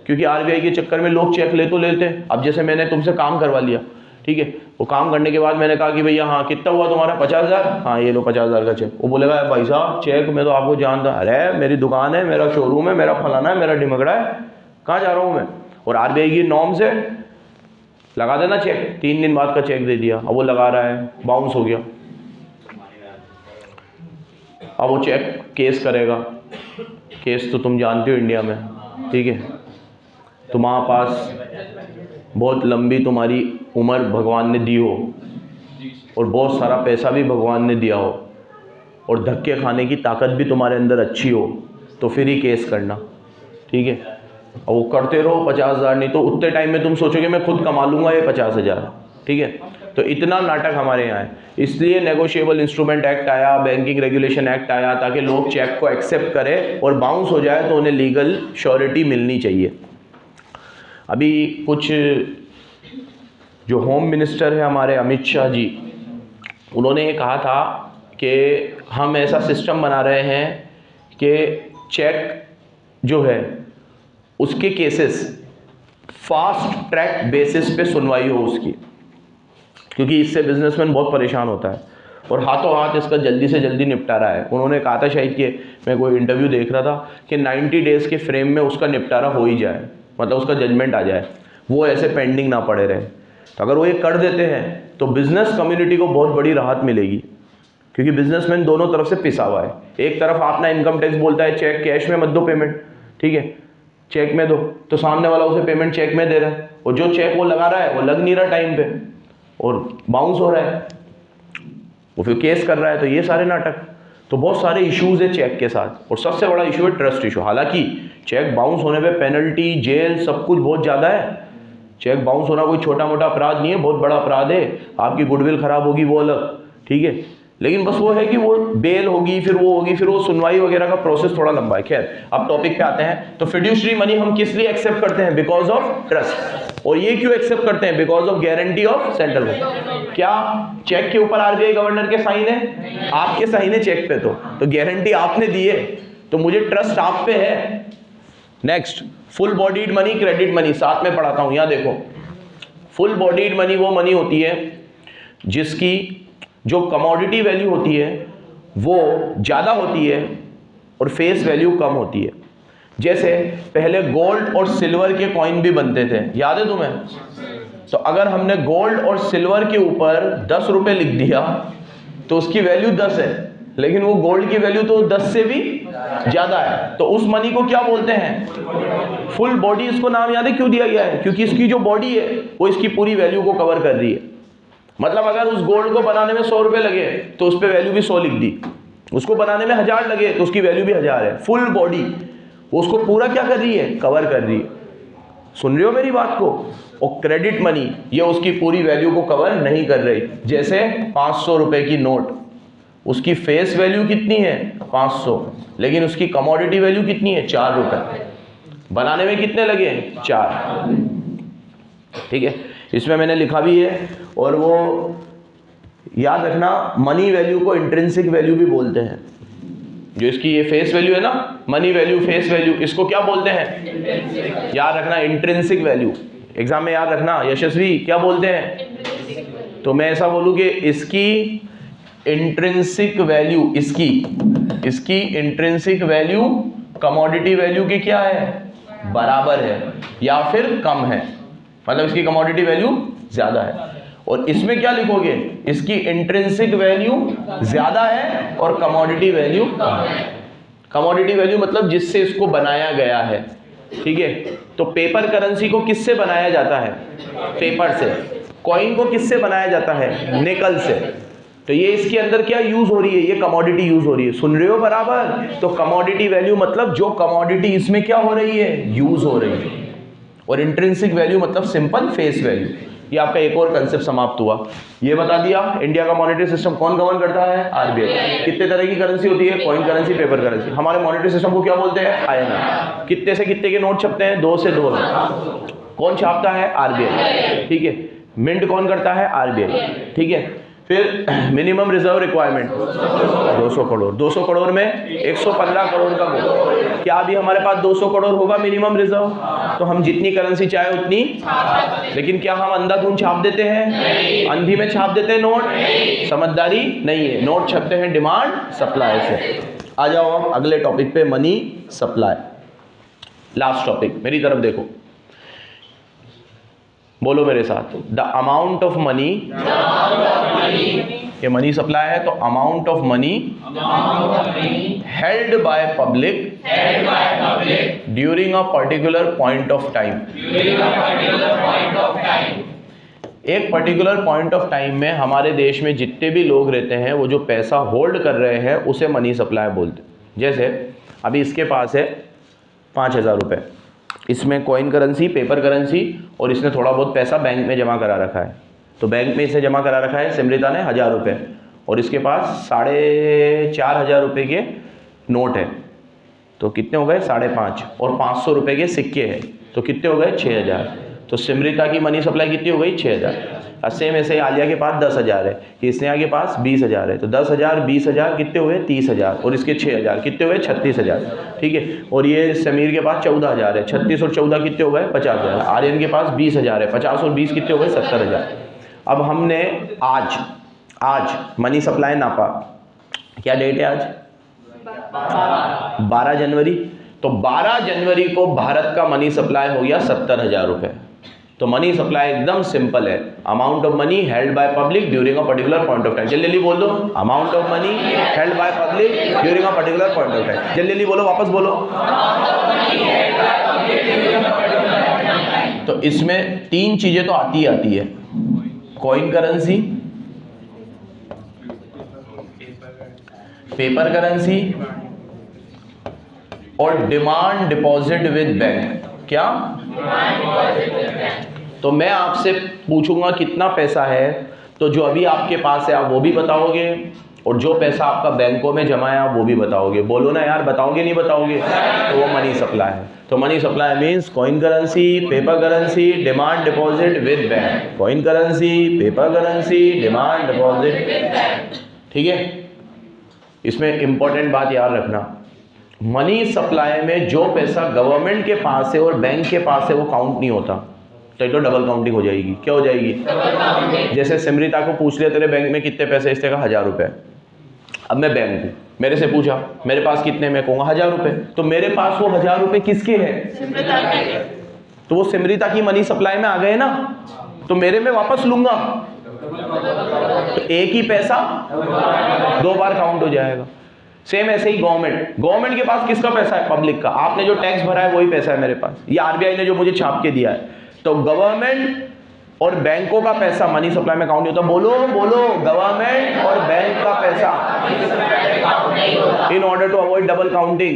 क्योंकि RBI के चक्कर में लोग चेक ले तो लेते हैं। अब जैसे मैंने तुमसे काम करवा लिया, ठीक है, वो काम करने के बाद मैंने कहा कि भैया हाँ कितना हुआ तुम्हारा 50,000, हाँ ये लो 50,000 का चेक। वो बोलेगा भाई साहब चेक में तो आपको जानता, अरे मेरी दुकान है, मेरा शोरूम है, मेरा फलाना है, मेरा ढिमकड़ा है, कहाँ जा रहा हूँ मैं। और RBI की नॉर्म से लगा देना चेक, 3 दिन बाद का चेक दे दिया, अब वो लगा रहा है, बाउंस हो गया, अब वो चेक केस करेगा, केस तो तुम जानते हो इंडिया में, ठीक है, तुम्हारे पास बहुत लंबी तुम्हारी उम्र भगवान ने दी हो और बहुत सारा पैसा भी भगवान ने दिया हो और धक्के खाने की ताकत भी तुम्हारे अंदर अच्छी हो तो फिर ही केस करना, ठीक है। और वो करते रहो 50,000, नहीं तो उतने टाइम में तुम सोचोगे मैं खुद कमा लूँगा ये 50,000, ठीक है। तो इतना नाटक हमारे यहाँ है, इसलिए नेगोशिएबल इंस्ट्रूमेंट एक्ट आया, बैंकिंग रेगुलेशन एक्ट आया, ताकि लोग चेक को एक्सेप्ट करें और बाउंस हो जाए तो उन्हें लीगल श्योरिटी मिलनी चाहिए। अभी कुछ जो होम मिनिस्टर है हमारे अमित शाह जी, उन्होंने ये कहा था कि हम ऐसा सिस्टम बना रहे हैं कि चेक जो है उसके केसेस फास्ट ट्रैक बेसिस पे सुनवाई हो उसकी, क्योंकि इससे बिजनेसमैन बहुत परेशान होता है और हाथों हाथ इसका जल्दी से जल्दी निपटारा है। उन्होंने कहा था शायद कि मैं कोई इंटरव्यू देख रहा था कि 90 डेज़ के फ्रेम में उसका निपटारा हो ही जाए, मतलब उसका जजमेंट आ जाए, वो ऐसे पेंडिंग ना पड़े रहे। तो अगर वो ये कर देते हैं तो बिज़नेस कम्युनिटी को बहुत बड़ी राहत मिलेगी, क्योंकि बिजनेसमैन दोनों तरफ से पिसा हुआ है। एक तरफ अपना इनकम टैक्स बोलता है चेक कैश में मत दो पेमेंट, ठीक है, चेक में दो, तो सामने वाला उसे पेमेंट चेक में दे रहा है और जो चेक वो लगा रहा है वो लग नहीं रहा टाइम पे और बाउंस हो रहा है, वो फिर केस कर रहा है। तो ये सारे नाटक, तो बहुत सारे इश्यूज है चेक के साथ, और सबसे बड़ा इशू है ट्रस्ट इशू। हालांकि चेक बाउंस होने पे पेनल्टी, जेल, सब कुछ बहुत ज़्यादा है। चेक बाउंस होना कोई छोटा मोटा अपराध नहीं है, बहुत बड़ा अपराध है। आपकी गुडविल खराब होगी वो अलग, ठीक है, लेकिन बस वो है कि वो बेल होगी, फिर वो होगी, फिर वो सुनवाई वगैरह का प्रोसेस थोड़ा लंबा है। खैर अब टॉपिक पे आते हैं। तो फिड्यूशरी मनी हम किस लिए एक्सेप्ट करते हैं? Because of trust. और ये क्यों एक्सेप्ट करते हैं? Because of guarantee of central government. क्या चेक के ऊपर RBI गवर्नर के साइन है? आपके साइन है चेक पे, तो गारंटी आपने दी है, तो मुझे ट्रस्ट आप पे है। Next, full bodied money, credit money, साथ में पढ़ाता हूं, यहां देखो। फुल बॉडीड मनी वो मनी होती है जिसकी जो कमोडिटी वैल्यू होती है वो ज़्यादा होती है और फेस वैल्यू कम होती है। जैसे पहले गोल्ड और सिल्वर के कॉइन भी बनते थे, याद है तुम्हें? तो अगर हमने गोल्ड और सिल्वर के ऊपर 10 रुपये लिख दिया तो उसकी वैल्यू 10 है, लेकिन वो गोल्ड की वैल्यू तो 10 से भी ज़्यादा है। तो उस मनी को क्या बोलते हैं? Full body. इसको नाम याद है क्यों दिया गया है? क्योंकि इसकी जो बॉडी है वो इसकी पूरी वैल्यू को कवर कर रही है। मतलब अगर उस गोल्ड को बनाने में 100 रुपये लगे तो उस पर वैल्यू भी 100 लिख दी, उसको बनाने में 1000 लगे तो उसकी वैल्यू भी 1000 है। फुल बॉडी वो उसको पूरा क्या कर रही है? कवर कर रही है। सुन रहे हो मेरी बात को? और क्रेडिट मनी ये उसकी पूरी वैल्यू को कवर नहीं कर रही। जैसे 500 रुपये की नोट, उसकी फेस वैल्यू कितनी है? 500, लेकिन उसकी कमोडिटी वैल्यू कितनी है? 4 रुपये। बनाने में कितने लगे? 4, ठीक है। इसमें मैंने लिखा भी है, और वो याद रखना, मनी वैल्यू को इंट्रिंसिक वैल्यू भी बोलते हैं। जो इसकी ये फेस वैल्यू है ना, मनी वैल्यू, फेस वैल्यू, इसको क्या बोलते हैं? याद रखना, इंट्रिंसिक वैल्यू। एग्जाम में याद रखना, यशस्वी क्या बोलते हैं? तो मैं ऐसा बोलूँ कि इसकी इंट्रिंसिक वैल्यू, इसकी इंट्रिंसिक वैल्यू कमोडिटी वैल्यू की क्या है? बराबर है या फिर कम है, मतलब इसकी कमोडिटी वैल्यू ज्यादा है। और इसमें क्या लिखोगे? इसकी इंट्रिंसिक वैल्यू ज्यादा है और कमोडिटी वैल्यू कम है। कमोडिटी वैल्यू मतलब जिससे इसको बनाया गया है, ठीक है। तो पेपर करेंसी को किससे बनाया जाता है? पेपर से। कॉइन को किससे बनाया जाता है? निकल से। तो ये इसके अंदर क्या यूज हो रही है? ये कमोडिटी यूज हो रही है। सुन रहे हो बराबर? तो कमोडिटी वैल्यू मतलब जो कमोडिटी इसमें क्या हो रही है? यूज हो रही है। और इंट्रिंसिक वैल्यू मतलब सिंपल फेस वैल्यू। ये आपका एक और कंसेप्ट समाप्त हुआ। ये बता दिया इंडिया का मॉनेटरी सिस्टम कौन गवर्न करता है? आरबीआई। कितने तरह की करेंसी होती है? Coin currency, paper currency. हमारे मॉनेटरी सिस्टम को क्या बोलते हैं? INR। कितने से कितने के नोट छपते हैं? 2 से 2। कौन छापता है? आरबीआई। ठीक है। मिंट कौन करता है? आरबीआई। ठीक है। फिर minimum reserve requirement 200 crore. 200 crore में 115 करोड़ का गोल्ड। क्या अभी हमारे पास 200 करोड़ होगा मिनिमम रिजर्व? तो हम जितनी करेंसी चाहे उतनी, लेकिन क्या हम अंधाधुंध छाप देते हैं? अंधी में छाप देते हैं नोट? समझदारी नहीं है। नोट छपते हैं डिमांड सप्लाई से। आ जाओ हम अगले टॉपिक पे, मनी सप्लाई। लास्ट टॉपिक, मेरी तरफ देखो, बोलो मेरे साथ। द अमाउंट ऑफ मनी, ये मनी सप्लाई है, तो amount of money held by public during a particular point of time. एक पर्टिकुलर पॉइंट ऑफ टाइम में हमारे देश में जितने भी लोग रहते हैं वो जो पैसा होल्ड कर रहे हैं उसे मनी सप्लाई बोलते हैं। जैसे अभी इसके पास है 5,000 रुपये, इसमें कॉइन करेंसी, पेपर करेंसी, और इसने थोड़ा बहुत पैसा बैंक में जमा करा रखा है। तो बैंक में इसने जमा करा रखा है सिमरिता ने 1,000 रुपये, और इसके पास 4,500 रुपये के नोट है। तो कितने हो गए? 5.5। और 500 रुपये के सिक्के हैं, तो कितने हो गए? 6,000। तो सिमरिता की मनी सप्लाई कितनी हो गई? 6,000। सेम ऐसे आलिया के पास 10,000 है, कि इसने आगे पास 20,000 है, तो 10,000 20,000 कितने हुए? 30,000। और इसके 6,000 कितने हुए? 36,000। ठीक है। और ये समीर के पास 14,000 है, 36 और 14 कितने हो गए? 50,000। आर्यन के पास 20,000 है, 50 और 20 कितने हो गए? 70,000। अब हमने आज मनी सप्लाई नापा। क्या डेट है आज? 12 जनवरी। तो 12 जनवरी को भारत का मनी सप्लाई हो गया 70,000 रुपये। तो मनी सप्लाई एकदम सिंपल है, amount of money held by public during a particular point of time. जल्दी बोल दो, amount of money held by public during a particular point of time. जल्दी बोलो, वापस बोलो। तो इसमें 3 चीजें तो आती है, कॉइन करेंसी, पेपर करेंसी और डिमांड डिपॉजिट विद बैंक। क्या? तो मैं आपसे पूछूंगा कितना पैसा है, तो जो अभी आपके पास है आप वो भी बताओगे, और जो पैसा आपका बैंकों में जमा है आप वो भी बताओगे। बोलो ना यार, बताओगे नहीं बताओगे? तो वो मनी सप्लाई है। तो money supply means coin currency, paper currency, demand deposit with bank. Coin currency, paper currency, demand deposit. ठीक है। इसमें इंपॉर्टेंट बात याद रखना, मनी सप्लाई में जो पैसा गवर्नमेंट के पास है और बैंक के पास है वो काउंट नहीं होता, तो डबल काउंटिंग हो जाएगी। क्या हो जाएगी? जैसे सिमरिता को पूछ लिया तेरे बैंक में कितने पैसे, इसने कहा 1,000 रुपये। अब मैं बैंक हूँ, मेरे से पूछा मेरे पास कितने, मैं कहूँगा 1,000 रुपये। तो मेरे पास वो 1,000 रुपये किसके हैं? तो वो सिमरिता की मनी सप्लाई में आ गए ना, तो मेरे में वापस लूंगा, तो एक ही पैसा 2 बार काउंट हो जाएगा। सेम ऐसे ही गवर्नमेंट के पास किसका पैसा है? पब्लिक का। आपने जो टैक्स भरा है वही पैसा है मेरे पास, ये आरबीआई ने जो मुझे छाप के दिया है। तो गवर्नमेंट और बैंकों का पैसा मनी सप्लाई में काउंट नहीं होता। बोलो गवर्नमेंट और बैंक का पैसा, in order to avoid double counting.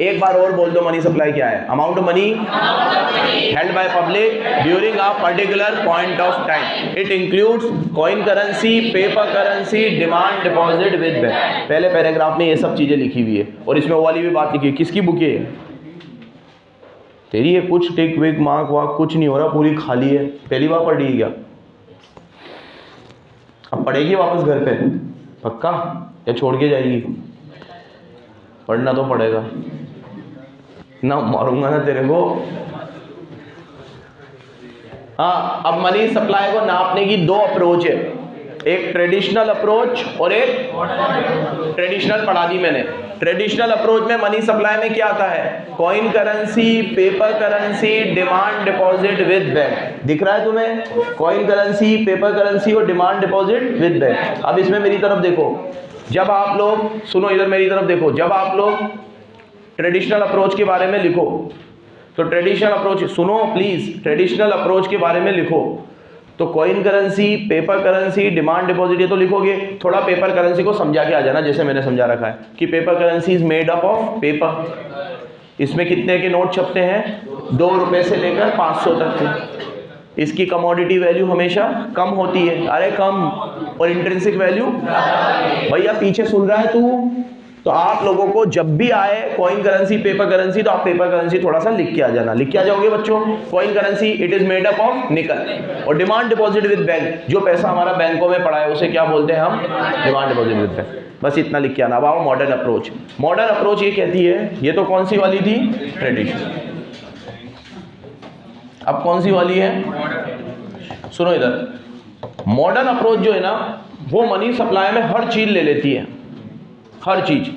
एक बार और बोल दो, मनी सप्लाई क्या है? Amount of money held by public during a particular point of time. It includes coin currency, paper currency, demand deposit with bank. पहले पैराग्राफ में ये सब चीजें लिखी हुई है, और इसमें वो वाली भी बात लिखी है। किसकी बुक है? तेरी है। कुछ टिक विक मार्क वाक कुछ नहीं हो रहा, पूरी खाली है। पहली बार पढ़ रही है क्या? अब पढ़ेगी वापस घर पे पक्का, या छोड़ के जाएगी? पढ़ना तो पड़ेगा ना, मारूंगा ना तेरे को। हाँ, अब मनी सप्लाई को नापने की 2 अप्रोच है, एक ट्रेडिशनल अप्रोच और एक ट्रेडिशनल पढ़ा दी मैंने। ट्रेडिशनल अप्रोच में मनी सप्लाई में क्या आता है? Coin currency, paper currency, demand deposit with bank. दिख रहा है तुम्हें? कॉइन करेंसी, पेपर करेंसी और डिमांड डिपॉजिट विद बैंक। अब इसमें मेरी तरफ देखो, जब आप लोग सुनो, इधर मेरी तरफ देखो, जब आप लोग ट्रेडिशनल अप्रोच के बारे में लिखो। तो ट्रेडिशनल अप्रोच सुनो प्लीज, ट्रेडिशनल अप्रोच के बारे में लिखो। तो coin currency, paper currency, demand deposit, ये तो लिखोगे। थोड़ा पेपर करेंसी को समझा के आ जाना, जैसे मैंने समझा रखा है कि paper currency is made up of paper. इसमें कितने के नोट छपते हैं? 2 रुपए से लेकर 500 तक के। इसकी कमोडिटी वैल्यू हमेशा कम होती है, अरे कम, और इंट्रिंसिक वैल्यू। भैया पीछे सुन रहा है तू? तो आप लोगों को जब भी आए कॉइन करेंसी, पेपर करेंसी, तो आप पेपर करेंसी थोड़ा सा लिख के आ जाना। लिख के आ जाओगे बच्चों? Coin currency it is made up of निकल। और डिमांड डिपॉजिट विद बैंक, जो पैसा हमारा बैंकों में पड़ा है उसे क्या बोलते हैं हम? Demand deposit with bank. बस इतना लिख के आना। अब आओ मॉडर्न अप्रोच। मॉडर्न अप्रोच ये कहती है, ये तो कौन सी वाली थी? ट्रेडिशनल। अब कौन सी वाली है? सुनो इधर। मॉडर्न अप्रोच जो है ना, वो मनी सप्लाई में हर चीज ले लेती है, हर चीज।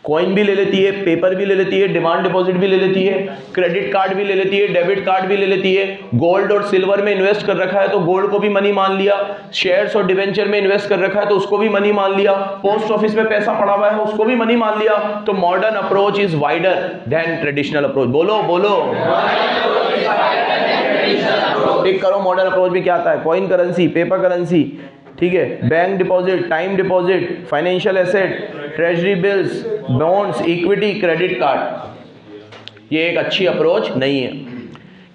कॉइन भी ले लेती है, पेपर भी ले लेती है, डिमांड डिपॉजिट भी ले लेती है, क्रेडिट कार्ड भी ले लेती है, डेबिट कार्ड भी ले लेती है। गोल्ड और सिल्वर में इन्वेस्ट कर रखा है तो गोल्ड को भी मनी मान लिया। शेयर्स और डिवेंचर में इन्वेस्ट कर रखा है तो उसको भी मनी मान लिया। पोस्ट ऑफिस में पैसा पड़ा हुआ है उसको भी मनी मान लिया। तो modern approach is wider than traditional approach. बोलो बोलो, टिक करो। मॉडर्न अप्रोच में क्या आता है? कॉइन करेंसी, पेपर करेंसी, ठीक है, bank deposit, time deposit, financial asset, treasury bills, bonds, equity, credit card. ये एक अच्छी अप्रोच नहीं है,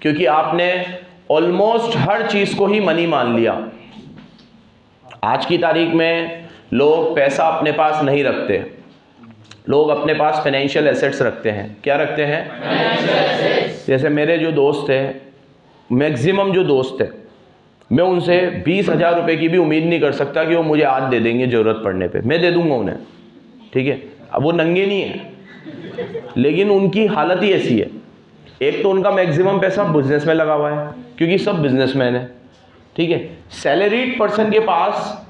क्योंकि आपने ऑलमोस्ट हर चीज को ही मनी मान लिया। आज की तारीख में लोग पैसा अपने पास नहीं रखते, लोग अपने पास फाइनेंशियल एसेट्स रखते हैं। क्या रखते हैं? जैसे मेरे जो दोस्त हैं, मैक्सिमम जो दोस्त है, मैं उनसे 20,000 रुपये की भी उम्मीद नहीं कर सकता कि वो मुझे आज दे देंगे ज़रूरत पड़ने पे। मैं दे दूंगा उन्हें, ठीक है। अब वो नंगे नहीं है, लेकिन उनकी हालत ही ऐसी है। एक तो उनका मैक्सिमम पैसा बिजनेस में लगा हुआ है, क्योंकि सब बिजनेसमैन है, ठीक है। सैलरीड पर्सन के पास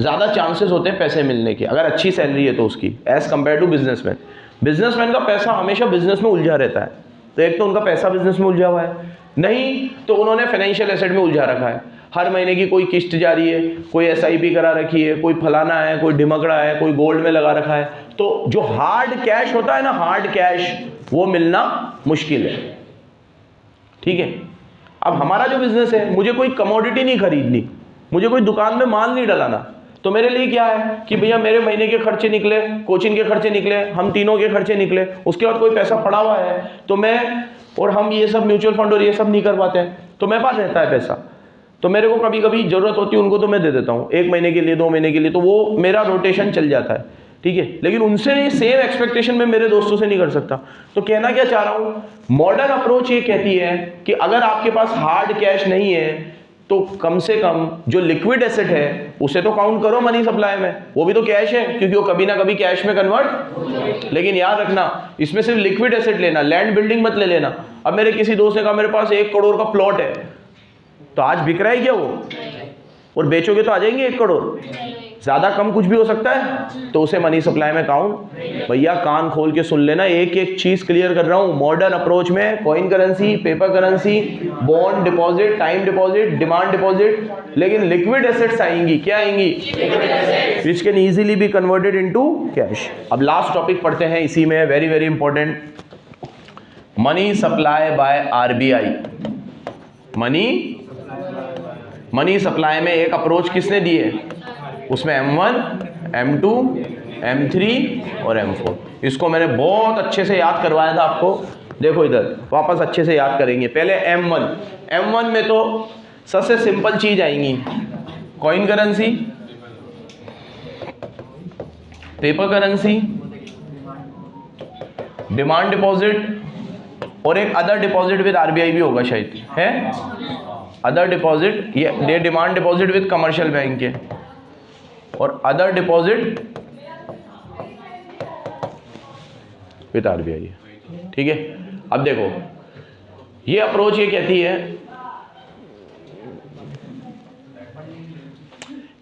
ज़्यादा चांसेस होते हैं पैसे मिलने के, अगर अच्छी सैलरी है तो उसकी, as compare to businessman. Businessman का पैसा हमेशा बिजनेस में उलझा रहता है। तो एक तो उनका पैसा बिजनेस में उलझा हुआ है, नहीं तो उन्होंने फाइनेंशियल एसेट में उलझा रखा है। हर महीने की कोई किस्त जारी है, कोई SIP करा रखी है, कोई फलाना है, कोई ढिमकड़ा है, कोई गोल्ड में लगा रखा है। तो जो हार्ड कैश होता है ना, हार्ड कैश, वो मिलना मुश्किल है, ठीक है। अब हमारा जो बिजनेस है, मुझे कोई कमोडिटी नहीं खरीदनी, मुझे कोई दुकान में माल नहीं डलाना। तो मेरे लिए क्या है कि भैया मेरे महीने के खर्चे निकले, कोचिंग के खर्चे निकले, हम तीनों के खर्चे निकले, उसके बाद कोई पैसा पड़ा हुआ है तो मैं, और हम ये सब म्यूचुअल फंड और ये सब नहीं कर पाते हैं, तो मेरे पास रहता है पैसा। तो मेरे को कभी कभी ज़रूरत होती है उनको, तो मैं दे देता हूँ 1 महीने के लिए, 2 महीने के लिए, तो वो मेरा रोटेशन चल जाता है, ठीक है। लेकिन उनसे सेम एक्सपेक्टेशन में मेरे दोस्तों से नहीं कर सकता। तो कहना क्या चाह रहा हूँ, मॉडर्न अप्रोच ये कहती है कि अगर आपके पास हार्ड कैश नहीं है तो कम से कम जो लिक्विड एसेट है उसे तो काउंट करो मनी सप्लाई में, वो भी तो कैश है, क्योंकि वो कभी ना कभी कैश में कन्वर्ट। लेकिन याद रखना, इसमें सिर्फ लिक्विड एसेट लेना, लैंड बिल्डिंग मत ले लेना। अब मेरे किसी दोस्त ने कहा मेरे पास 1 करोड़ का प्लॉट है, तो आज बिक रहा है क्या वो? और बेचोगे तो आ जाएंगे 1 करोड़, ज्यादा कम कुछ भी हो सकता है, तो उसे मनी सप्लाई में काउंट। भैया कान खोल के सुन लेना, एक एक चीज क्लियर कर रहा हूं। मॉडर्न अप्रोच में coin currency, paper currency, bond deposit, time deposit, demand deposit, लेकिन लिक्विड एसेट्स आएंगी। क्या आएंगी? Which can easily be converted into cash. अब लास्ट टॉपिक पढ़ते हैं इसी में, very very important, money supply bye RBI। Money supply में एक अप्रोच किसने दी है? उसमें M1, M2, M3 और M4। इसको मैंने बहुत अच्छे से याद करवाया था आपको। देखो इधर वापस अच्छे से याद करेंगे। पहले M1 में तो सबसे सिंपल चीज आएंगी, coin currency, paper currency, demand deposit और एक अदर डिपॉजिट विद RBI भी होगा शायद, है अदर डिपॉजिट। ये demand deposit with commercial bank है और अदर डिपॉजिट विद RBI है, ठीक है। अब देखो ये अप्रोच ये कहती है,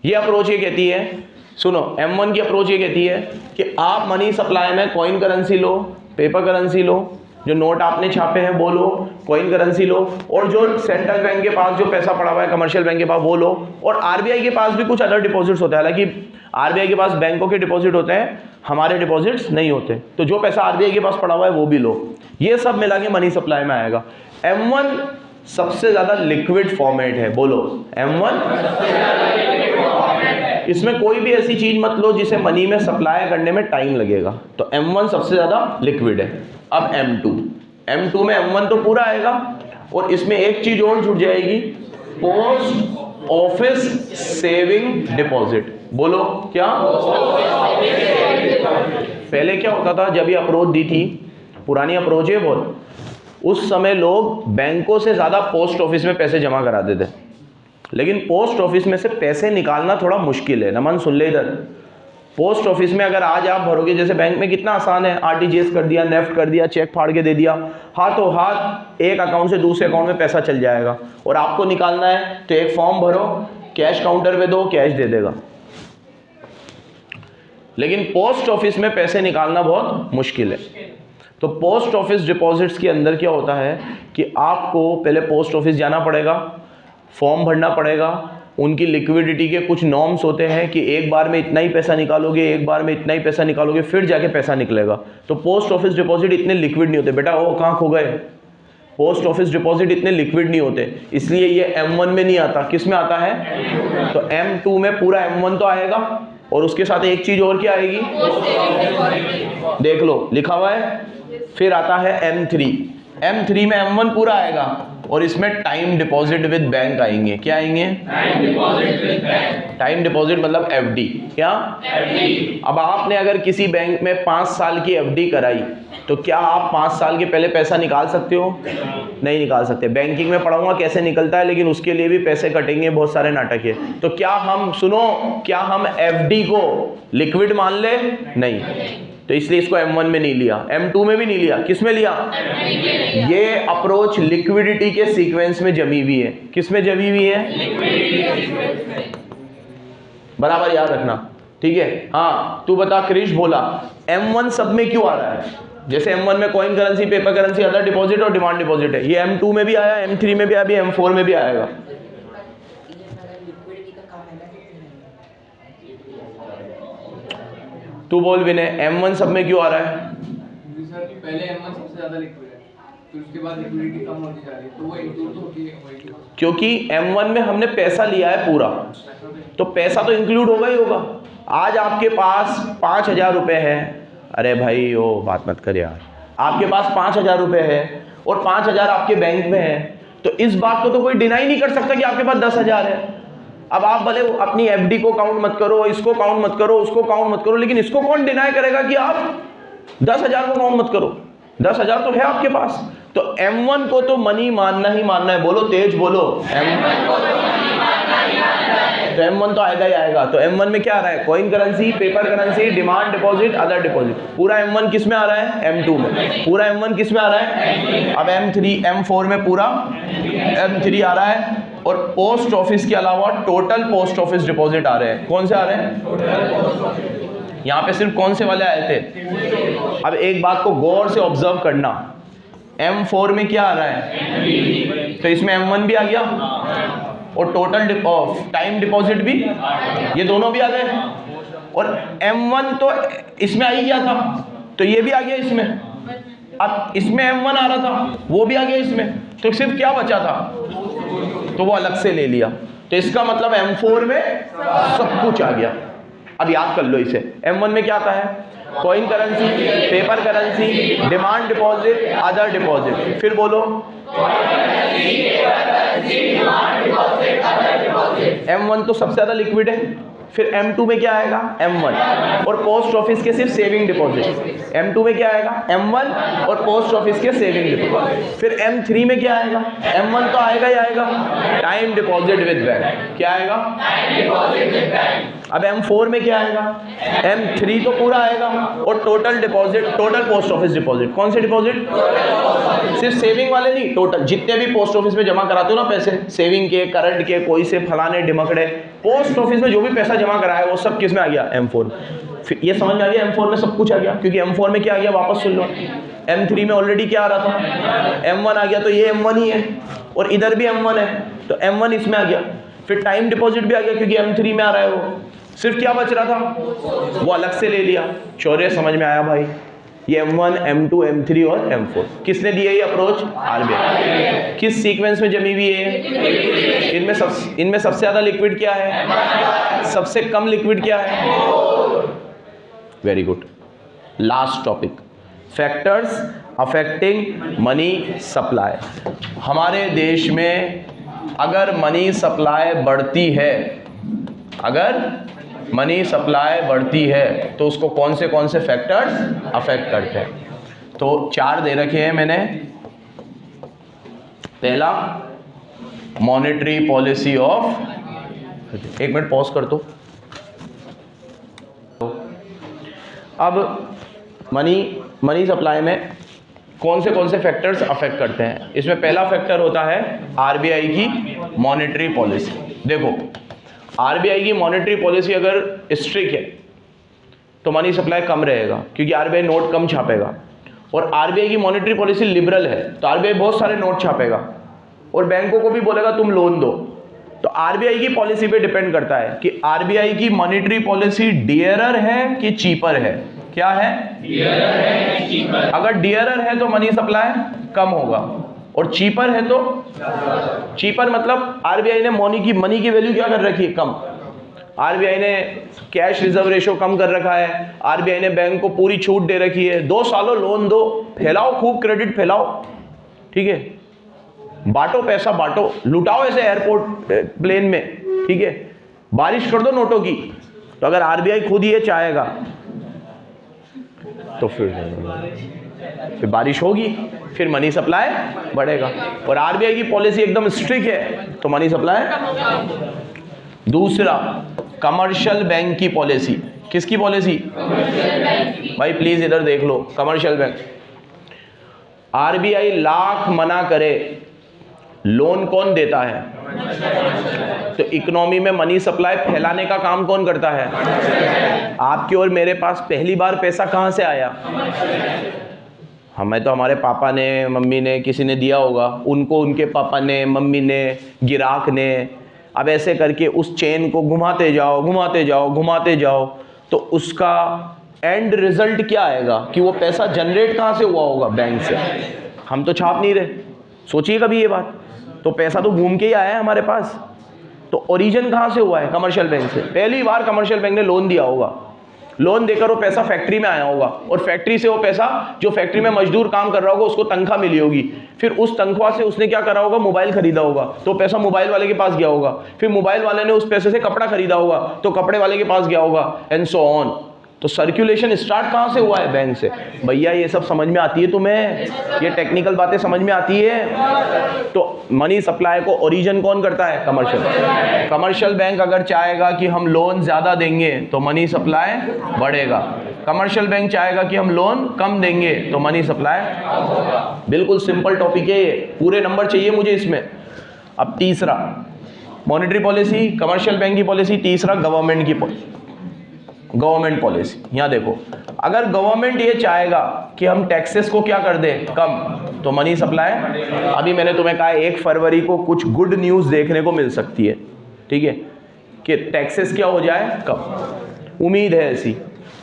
ये अप्रोच ये कहती है, सुनो, M1 की अप्रोच ये कहती है कि आप मनी सप्लाई में कॉइन करेंसी लो, पेपर करेंसी लो, जो नोट आपने छापे हैं वो लो, कॉइन करेंसी लो, और जो सेंट्रल बैंक के पास जो पैसा पड़ा हुआ है कमर्शियल बैंक के पास वो लो, और आरबीआई के पास भी कुछ अदर डिपॉजिट्स होते हैं। हालांकि आरबीआई के पास बैंकों के डिपॉजिट होते हैं, हमारे डिपॉजिट्स नहीं होते, तो जो पैसा आरबीआई के पास पड़ा हुआ है वो भी लो। ये सब मिला के मनी सप्लाई में आएगा। M1 सबसे ज्यादा लिक्विड फॉर्मेट है, बोलो M1। इसमें कोई भी ऐसी चीज मत लो जिसे मनी में सप्लाई करने में टाइम लगेगा, तो M1 सबसे ज्यादा लिक्विड है। अब M2 में M1 तो पूरा आएगा, और इसमें एक चीज और जुड़ जाएगी, पोस्ट ऑफिस सेविंग डिपॉजिट। बोलो क्या? पहले क्या होता था, जब ये अप्रोच दी थी, पुरानी अप्रोच है बहुत, उस समय लोग बैंकों से ज्यादा पोस्ट ऑफिस में पैसे जमा कराते थे, लेकिन पोस्ट ऑफिस में से पैसे निकालना थोड़ा मुश्किल है। नमन सुन ले इधर, पोस्ट ऑफिस में अगर आज आप भरोगे, जैसे बैंक में कितना आसान है, आरटीजीएस कर दिया, नेफ्ट कर दिया, चेक फाड़ के दे दिया, हाथों हाथ एक अकाउंट से दूसरे अकाउंट में पैसा चल जाएगा। और आपको निकालना है तो एक फॉर्म भरो, कैश काउंटर पे दो, कैश दे देगा। लेकिन पोस्ट ऑफिस में पैसे निकालना बहुत मुश्किल है। तो पोस्ट ऑफिस डिपॉजिट्स के अंदर क्या होता है कि आपको पहले पोस्ट ऑफिस जाना पड़ेगा, फॉर्म भरना पड़ेगा, उनकी लिक्विडिटी के कुछ नॉर्म्स होते हैं कि एक बार में इतना ही पैसा निकालोगे, एक बार में इतना ही पैसा निकालोगे, फिर जाके पैसा निकलेगा। तो पोस्ट ऑफिस डिपॉजिट इतने लिक्विड नहीं होते बेटा। वो कहाँ खो गए? पोस्ट ऑफिस डिपॉजिट इतने लिक्विड नहीं होते, इसलिए ये M1 में नहीं आता। किस में आता है? तो M2 में पूरा M1 तो आएगा, और उसके साथ एक चीज और क्या आएगी, देख लो लिखा हुआ है। फिर आता है M3 में M1 पूरा आएगा, और इसमें टाइम डिपॉजिट विद बैंक आएंगे। क्या आएंगे? टाइम डिपॉजिट मतलब FD। क्या? FD। अब आपने अगर किसी बैंक में 5 साल की FD कराई, तो क्या आप 5 साल के पहले पैसा निकाल सकते हो? नहीं निकाल सकते। बैंकिंग में पढ़ाऊंगा कैसे निकलता है, लेकिन उसके लिए भी पैसे कटेंगे, बहुत सारे नाटक है। तो क्या हम FD को लिक्विड मान ले? नहीं। तो इसलिए इसको M1 में नहीं लिया, M2 में भी नहीं लिया। किस में लिया? ये अप्रोच लिक्विडिटी के सीक्वेंस में जमी हुई है। किस में जमी हुई है? बराबर याद रखना, ठीक है। हाँ तू बता क्रिश, बोला M1 सब में क्यों आ रहा है? जैसे M1 में coin currency, paper currency, other deposit और डिमांड डिपॉजिट है, ये M2 में भी आया, M3 में भी आया, अभी M4 में भी आएगा। तू बोल विनय, M1 सब में क्यों आ रहा है? पहले M1 सबसे ज्यादा लिक्विड है, फिर उसके बाद लिक्विडिटी कम होती जा रही है, तो वो इंक्लूड तो होती है। क्योंकि M1 में हमने पैसा लिया है पूरा, तो पैसा तो इंक्लूड होगा ही होगा। आज आपके पास 5,000 रुपये है, अरे भाई ओ बात मत कर यार, आपके पास 5,000 रुपये है और 5,000 आपके बैंक में है, तो इस बात को तो कोई डिनाई नहीं कर सकता कि आपके पास 10,000 है। अब आप भले अपनी FD को काउंट मत करो, इसको काउंट मत करो, उसको काउंट मत करो, लेकिन इसको कौन डिनाई करेगा कि आप 10,000 को काउंट मत करो? 10,000 तो है आपके पास। तो M1 को तो मनी मानना ही मानना है। बोलो तेज बोलो, M1 को तो मनी मानना ही मानना है। तो M1 तो आएगा ही आएगा। तो M1 में क्या आ रहा है? Coin currency, paper currency, demand deposit, other deposit. पूरा M1 किस में आ रहा है? M2 में। पूरा M1 किस में आ रहा है? अब M4 में पूरा M3 आ रहा है। और पोस्ट ऑफिस के अलावा टोटल पोस्ट ऑफिस डिपॉजिट आ रहे हैं। कौन से आ रहे हैं? यहाँ पे सिर्फ कौन से वाले आए थे? अब एक बात को गौर से ऑब्जर्व करना, M4 में क्या आ रहा है? तो इसमें M1 भी आ गया और टोटल टाइम डिपॉजिट भी, ये दोनों भी आ गए। और M1 तो इसमें आ ही गया था, तो ये भी आ गया इसमें। अब इसमें M1 आ रहा था, वो भी आ गया इसमें, तो सिर्फ क्या बचा था? तो वो अलग से ले लिया। तो इसका मतलब M4 में सब कुछ आ गया। अब याद कर लो इसे। M1 में क्या आता है? Coin currency, paper currency, demand deposit, other deposit. फिर बोलो, M1 तो सबसे ज्यादा लिक्विड है। फिर M2 में क्या आएगा? M1 और पोस्ट ऑफिस के सिर्फ सेविंग डिपॉजिट। M2 में क्या आएगा? M1 और पोस्ट ऑफिस के सेविंग डिपॉजिट। फिर M3 में क्या आएगा? M1 तो आएगा ही आएगा, टाइम डिपॉजिट विद बैंक। क्या आएगा? Time deposit with bank. अब M4 में क्या आएगा? M3 तो पूरा आएगा और total deposit, total post office deposit. कौन से डिपॉजिट? सिर्फ सेविंग वाले नहीं, टोटल जितने भी पोस्ट ऑफिस में जमा कराते हो ना पैसे, सेविंग के, करंट के, कोई से फलाने ढिमकड़े, पोस्ट ऑफिस में जो भी पैसा जमा कराया वो सब किस में आ गया? M4 में। फिर ये समझ में आ गया M4 में सब कुछ आ गया, क्योंकि M4 में क्या आ गया? वापस सुन लो, M3 में ऑलरेडी क्या आ रहा था, M1 आ गया, तो ये M1 ही है, और इधर भी M1 है, तो M1 इसमें आ गया। फिर टाइम डिपॉजिट भी आ गया क्योंकि M3 में आ रहा है वो। सिर्फ क्या बच रहा था, वो अलग से ले लिया। चौरे समझ में आया भाई? ये M1, M2, M3 और M4 किसने दिया ये अप्रोच? RBI। किस सीक्वेंस में जमी हुई है? इनमें सबसे ज्यादा लिक्विड क्या है, सबसे कम लिक्विड क्या है? Very good. Last topic, factors affecting money supply. हमारे देश में अगर मनी सप्लाई बढ़ती है, अगर मनी सप्लाई बढ़ती है तो उसको कौन से फैक्टर्स अफेक्ट करते हैं? तो 4 दे रखे हैं मैंने। पहला, monetary policy of, 1 minute pause कर दो। अब मनी सप्लाई में कौन से फैक्टर्स अफेक्ट करते हैं? इसमें पहला फैक्टर होता है आरबीआई की मॉनेटरी पॉलिसी। देखो, आरबीआई की मॉनेटरी पॉलिसी अगर स्ट्रिक्ट है तो मनी सप्लाई कम रहेगा क्योंकि आरबीआई नोट कम छापेगा, और आरबीआई की मॉनेटरी पॉलिसी लिबरल है तो आरबीआई बहुत सारे नोट छापेगा और बैंकों को भी बोलेगा तुम लोन दो। तो आरबीआई की पॉलिसी पे डिपेंड करता है कि आरबीआई की मॉनेटरी पॉलिसी डियरर है कि चीपर है। क्या है? डियरर है कि चीपर। अगर डियरर है तो मनी सप्लाई कम होगा, और चीपर है तो चीपर मतलब आरबीआई ने मनी की वैल्यू क्या कर रखी है, कम। आरबीआई ने कैश रिजर्व रेशो कम कर रखा है, आरबीआई ने बैंक को पूरी छूट दे रखी है, 2 सालों लोन दो, फैलाओ, खूब क्रेडिट फैलाओ, ठीक है, बांटो पैसा, बांटो, लुटाओ ऐसे एयरपोर्ट प्लेन में, ठीक है, बारिश कर दो नोटों की। तो अगर आरबीआई खुद ये चाहेगा तो फिर बारिश होगी, फिर मनी सप्लाई बढ़ेगा, और आरबीआई की पॉलिसी एकदम स्ट्रिक्ट है तो मनी सप्लाई। दूसरा, कमर्शियल बैंक की पॉलिसी। किसकी पॉलिसी? भाई प्लीज इधर देख लो, कमर्शियल बैंक। आरबीआई लाख मना करे, लोन कौन देता है? तो इकोनॉमी में मनी सप्लाई फैलाने का काम कौन करता है? आपके और मेरे पास पहली बार पैसा कहां से आया? हमें तो हमारे पापा ने, मम्मी ने, किसी ने दिया होगा, उनको उनके पापा ने, मम्मी ने, गिराक ने। अब ऐसे करके उस चेन को घुमाते जाओ, घुमाते जाओ, घुमाते जाओ, तो उसका एंड रिजल्ट क्या आएगा कि वो पैसा जनरेट कहाँ से हुआ होगा? बैंक से। हम तो छाप नहीं रहे, सोचिए कभी ये बात। तो पैसा तो घूम के ही आया है हमारे पास, तो ओरिजिन कहाँ से हुआ है? कमर्शियल बैंक से। पहली बार कमर्शियल बैंक ने लोन दिया होगा, लोन देकर वो पैसा फैक्ट्री में आया होगा, और फैक्ट्री से वो पैसा, जो फैक्ट्री में मजदूर काम कर रहा होगा उसको तनख्वाह मिली होगी, फिर उस तनख्वाह से उसने क्या करा होगा? मोबाइल खरीदा होगा, तो पैसा मोबाइल वाले के पास गया होगा, फिर मोबाइल वाले ने उस पैसे से कपड़ा खरीदा होगा तो कपड़े वाले के पास गया होगा, एंड सो ऑन। तो सर्कुलेशन स्टार्ट कहाँ से हुआ है? बैंक से। भैया ये सब समझ में आती है तुम्हें? ये टेक्निकल बातें समझ में आती है? तो मनी सप्लाई को ओरिजिन कौन करता है? कमर्शियल। कमर्शियल बैंक अगर चाहेगा कि हम लोन ज़्यादा देंगे तो मनी सप्लाई बढ़ेगा, कमर्शियल बैंक चाहेगा कि हम लोन कम देंगे तो मनी सप्लाई। बिल्कुल सिंपल टॉपिक है ये, पूरे नंबर चाहिए मुझे इसमें। अब तीसरा, मॉनेटरी पॉलिसी, कमर्शियल बैंक की पॉलिसी। तीसरा, गवर्नमेंट की पॉलिसी, गवर्नमेंट पॉलिसी। यहाँ देखो, अगर गवर्नमेंट ये चाहेगा कि हम टैक्सेस को क्या कर दें? कम, तो मनी सप्लाई। अभी मैंने तुम्हें कहा 1 फरवरी को कुछ गुड न्यूज़ देखने को मिल सकती है, ठीक है, कि टैक्सेस क्या हो जाए? कम, उम्मीद है ऐसी।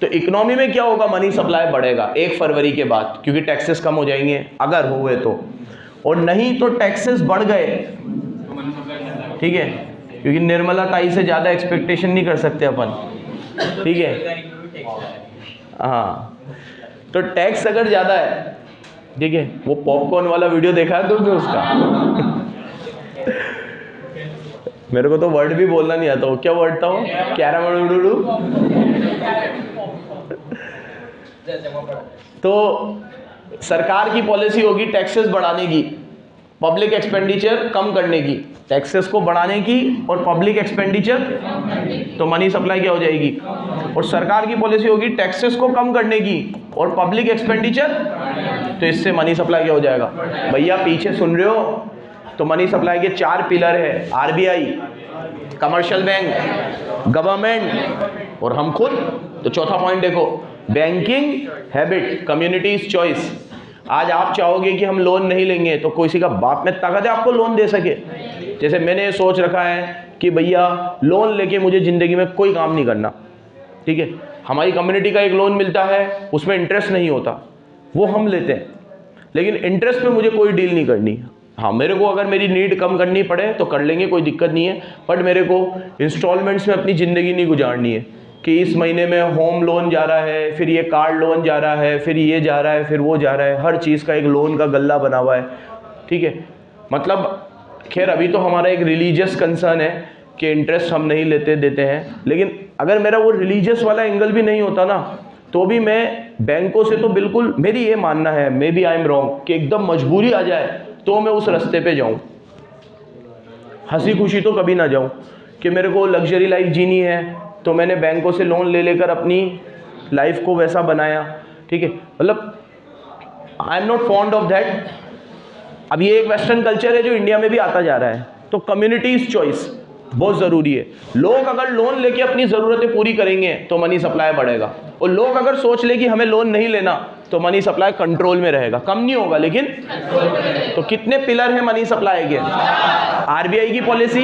तो इकोनॉमी में क्या होगा? मनी सप्लाई बढ़ेगा 1 फरवरी के बाद, क्योंकि टैक्सेस कम हो जाएंगे अगर हुए तो, और नहीं तो टैक्सेस बढ़ गए, ठीक है, क्योंकि निर्मला ताई से ज़्यादा एक्सपेक्टेशन नहीं कर सकते अपन, ठीक है। हाँ, तो टैक्स अगर ज़्यादा है, ठीक है, वो पॉपकॉर्न वाला वीडियो देखा है तुमने उसका? मेरे को तो वर्ड भी बोलना नहीं आता। वो क्या वर्ड था वो? कैरामडू। तो सरकार की पॉलिसी होगी टैक्सेस बढ़ाने की, पब्लिक एक्सपेंडिचर कम करने की, टैक्सेस को बढ़ाने की और पब्लिक एक्सपेंडिचर, तो मनी सप्लाई क्या हो जाएगी? और सरकार की पॉलिसी होगी टैक्सेस को कम करने की और पब्लिक एक्सपेंडिचर, तो इससे मनी सप्लाई क्या हो जाएगा? भैया पीछे सुन रहे हो? तो मनी सप्लाई के 4 पिलर है, आरबीआई, कमर्शियल बैंक, गवर्नमेंट और हम खुद। तो चौथा पॉइंट देखो, बैंकिंग हैबिट, कम्युनिटीज चॉइस। आज आप चाहोगे कि हम लोन नहीं लेंगे तो किसी का बाप में ताकत है आपको लोन दे सके? जैसे मैंने ये सोच रखा है कि भैया लोन लेके मुझे ज़िंदगी में कोई काम नहीं करना, ठीक है। हमारी कम्युनिटी का एक लोन मिलता है, उसमें इंटरेस्ट नहीं होता, वो हम लेते हैं, लेकिन इंटरेस्ट पे मुझे कोई डील नहीं करनी। हाँ, मेरे को अगर मेरी नीड कम करनी पड़े तो कर लेंगे, कोई दिक्कत नहीं है, बट मेरे को इंस्टॉलमेंट्स में अपनी ज़िंदगी नहीं गुजारनी है कि इस महीने में होम लोन जा रहा है, फिर ये कार लोन जा रहा है, फिर ये जा रहा है, फिर वो जा रहा है, हर चीज़ का एक लोन का गल्ला बना हुआ है, ठीक है। मतलब खैर अभी तो हमारा एक रिलीजियस कंसर्न है कि इंटरेस्ट हम नहीं लेते देते हैं, लेकिन अगर मेरा वो रिलीजियस वाला एंगल भी नहीं होता ना तो भी मैं बैंकों से तो बिल्कुल, मेरी ये मानना है, may be I am wrong, कि एकदम मजबूरी आ जाए तो मैं उस रास्ते पे जाऊं, हंसी खुशी तो कभी ना जाऊं कि मेरे को लग्जरी लाइफ जीनी है तो मैंने बैंकों से लोन ले लेकर अपनी लाइफ को वैसा बनाया, ठीक है। मतलब I am not fond of that. अब ये एक वेस्टर्न कल्चर है जो इंडिया में भी आता जा रहा है, तो कम्युनिटीज चॉइस बहुत ज़रूरी है। लोग अगर लोन लेके अपनी ज़रूरतें पूरी करेंगे तो मनी सप्लाई बढ़ेगा, और लोग अगर सोच ले कि हमें लोन नहीं लेना तो मनी सप्लाई कंट्रोल में रहेगा, कम नहीं होगा लेकिन। तो कितने पिलर हैं मनी सप्लाई के? आरबीआई की पॉलिसी,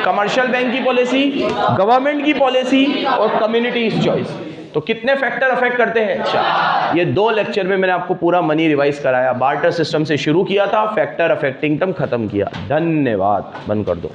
कमर्शियल बैंक की पॉलिसी, गवर्नमेंट की पॉलिसी और कम्युनिटीज चॉइस। तो कितने फैक्टर अफेक्ट करते हैं? अच्छा, ये 2 लेक्चर में मैंने आपको पूरा मनी रिवाइज कराया। बार्टर सिस्टम से शुरू किया था, फैक्टर अफेक्टिंग टर्म खत्म किया। धन्यवाद, बंद कर दो।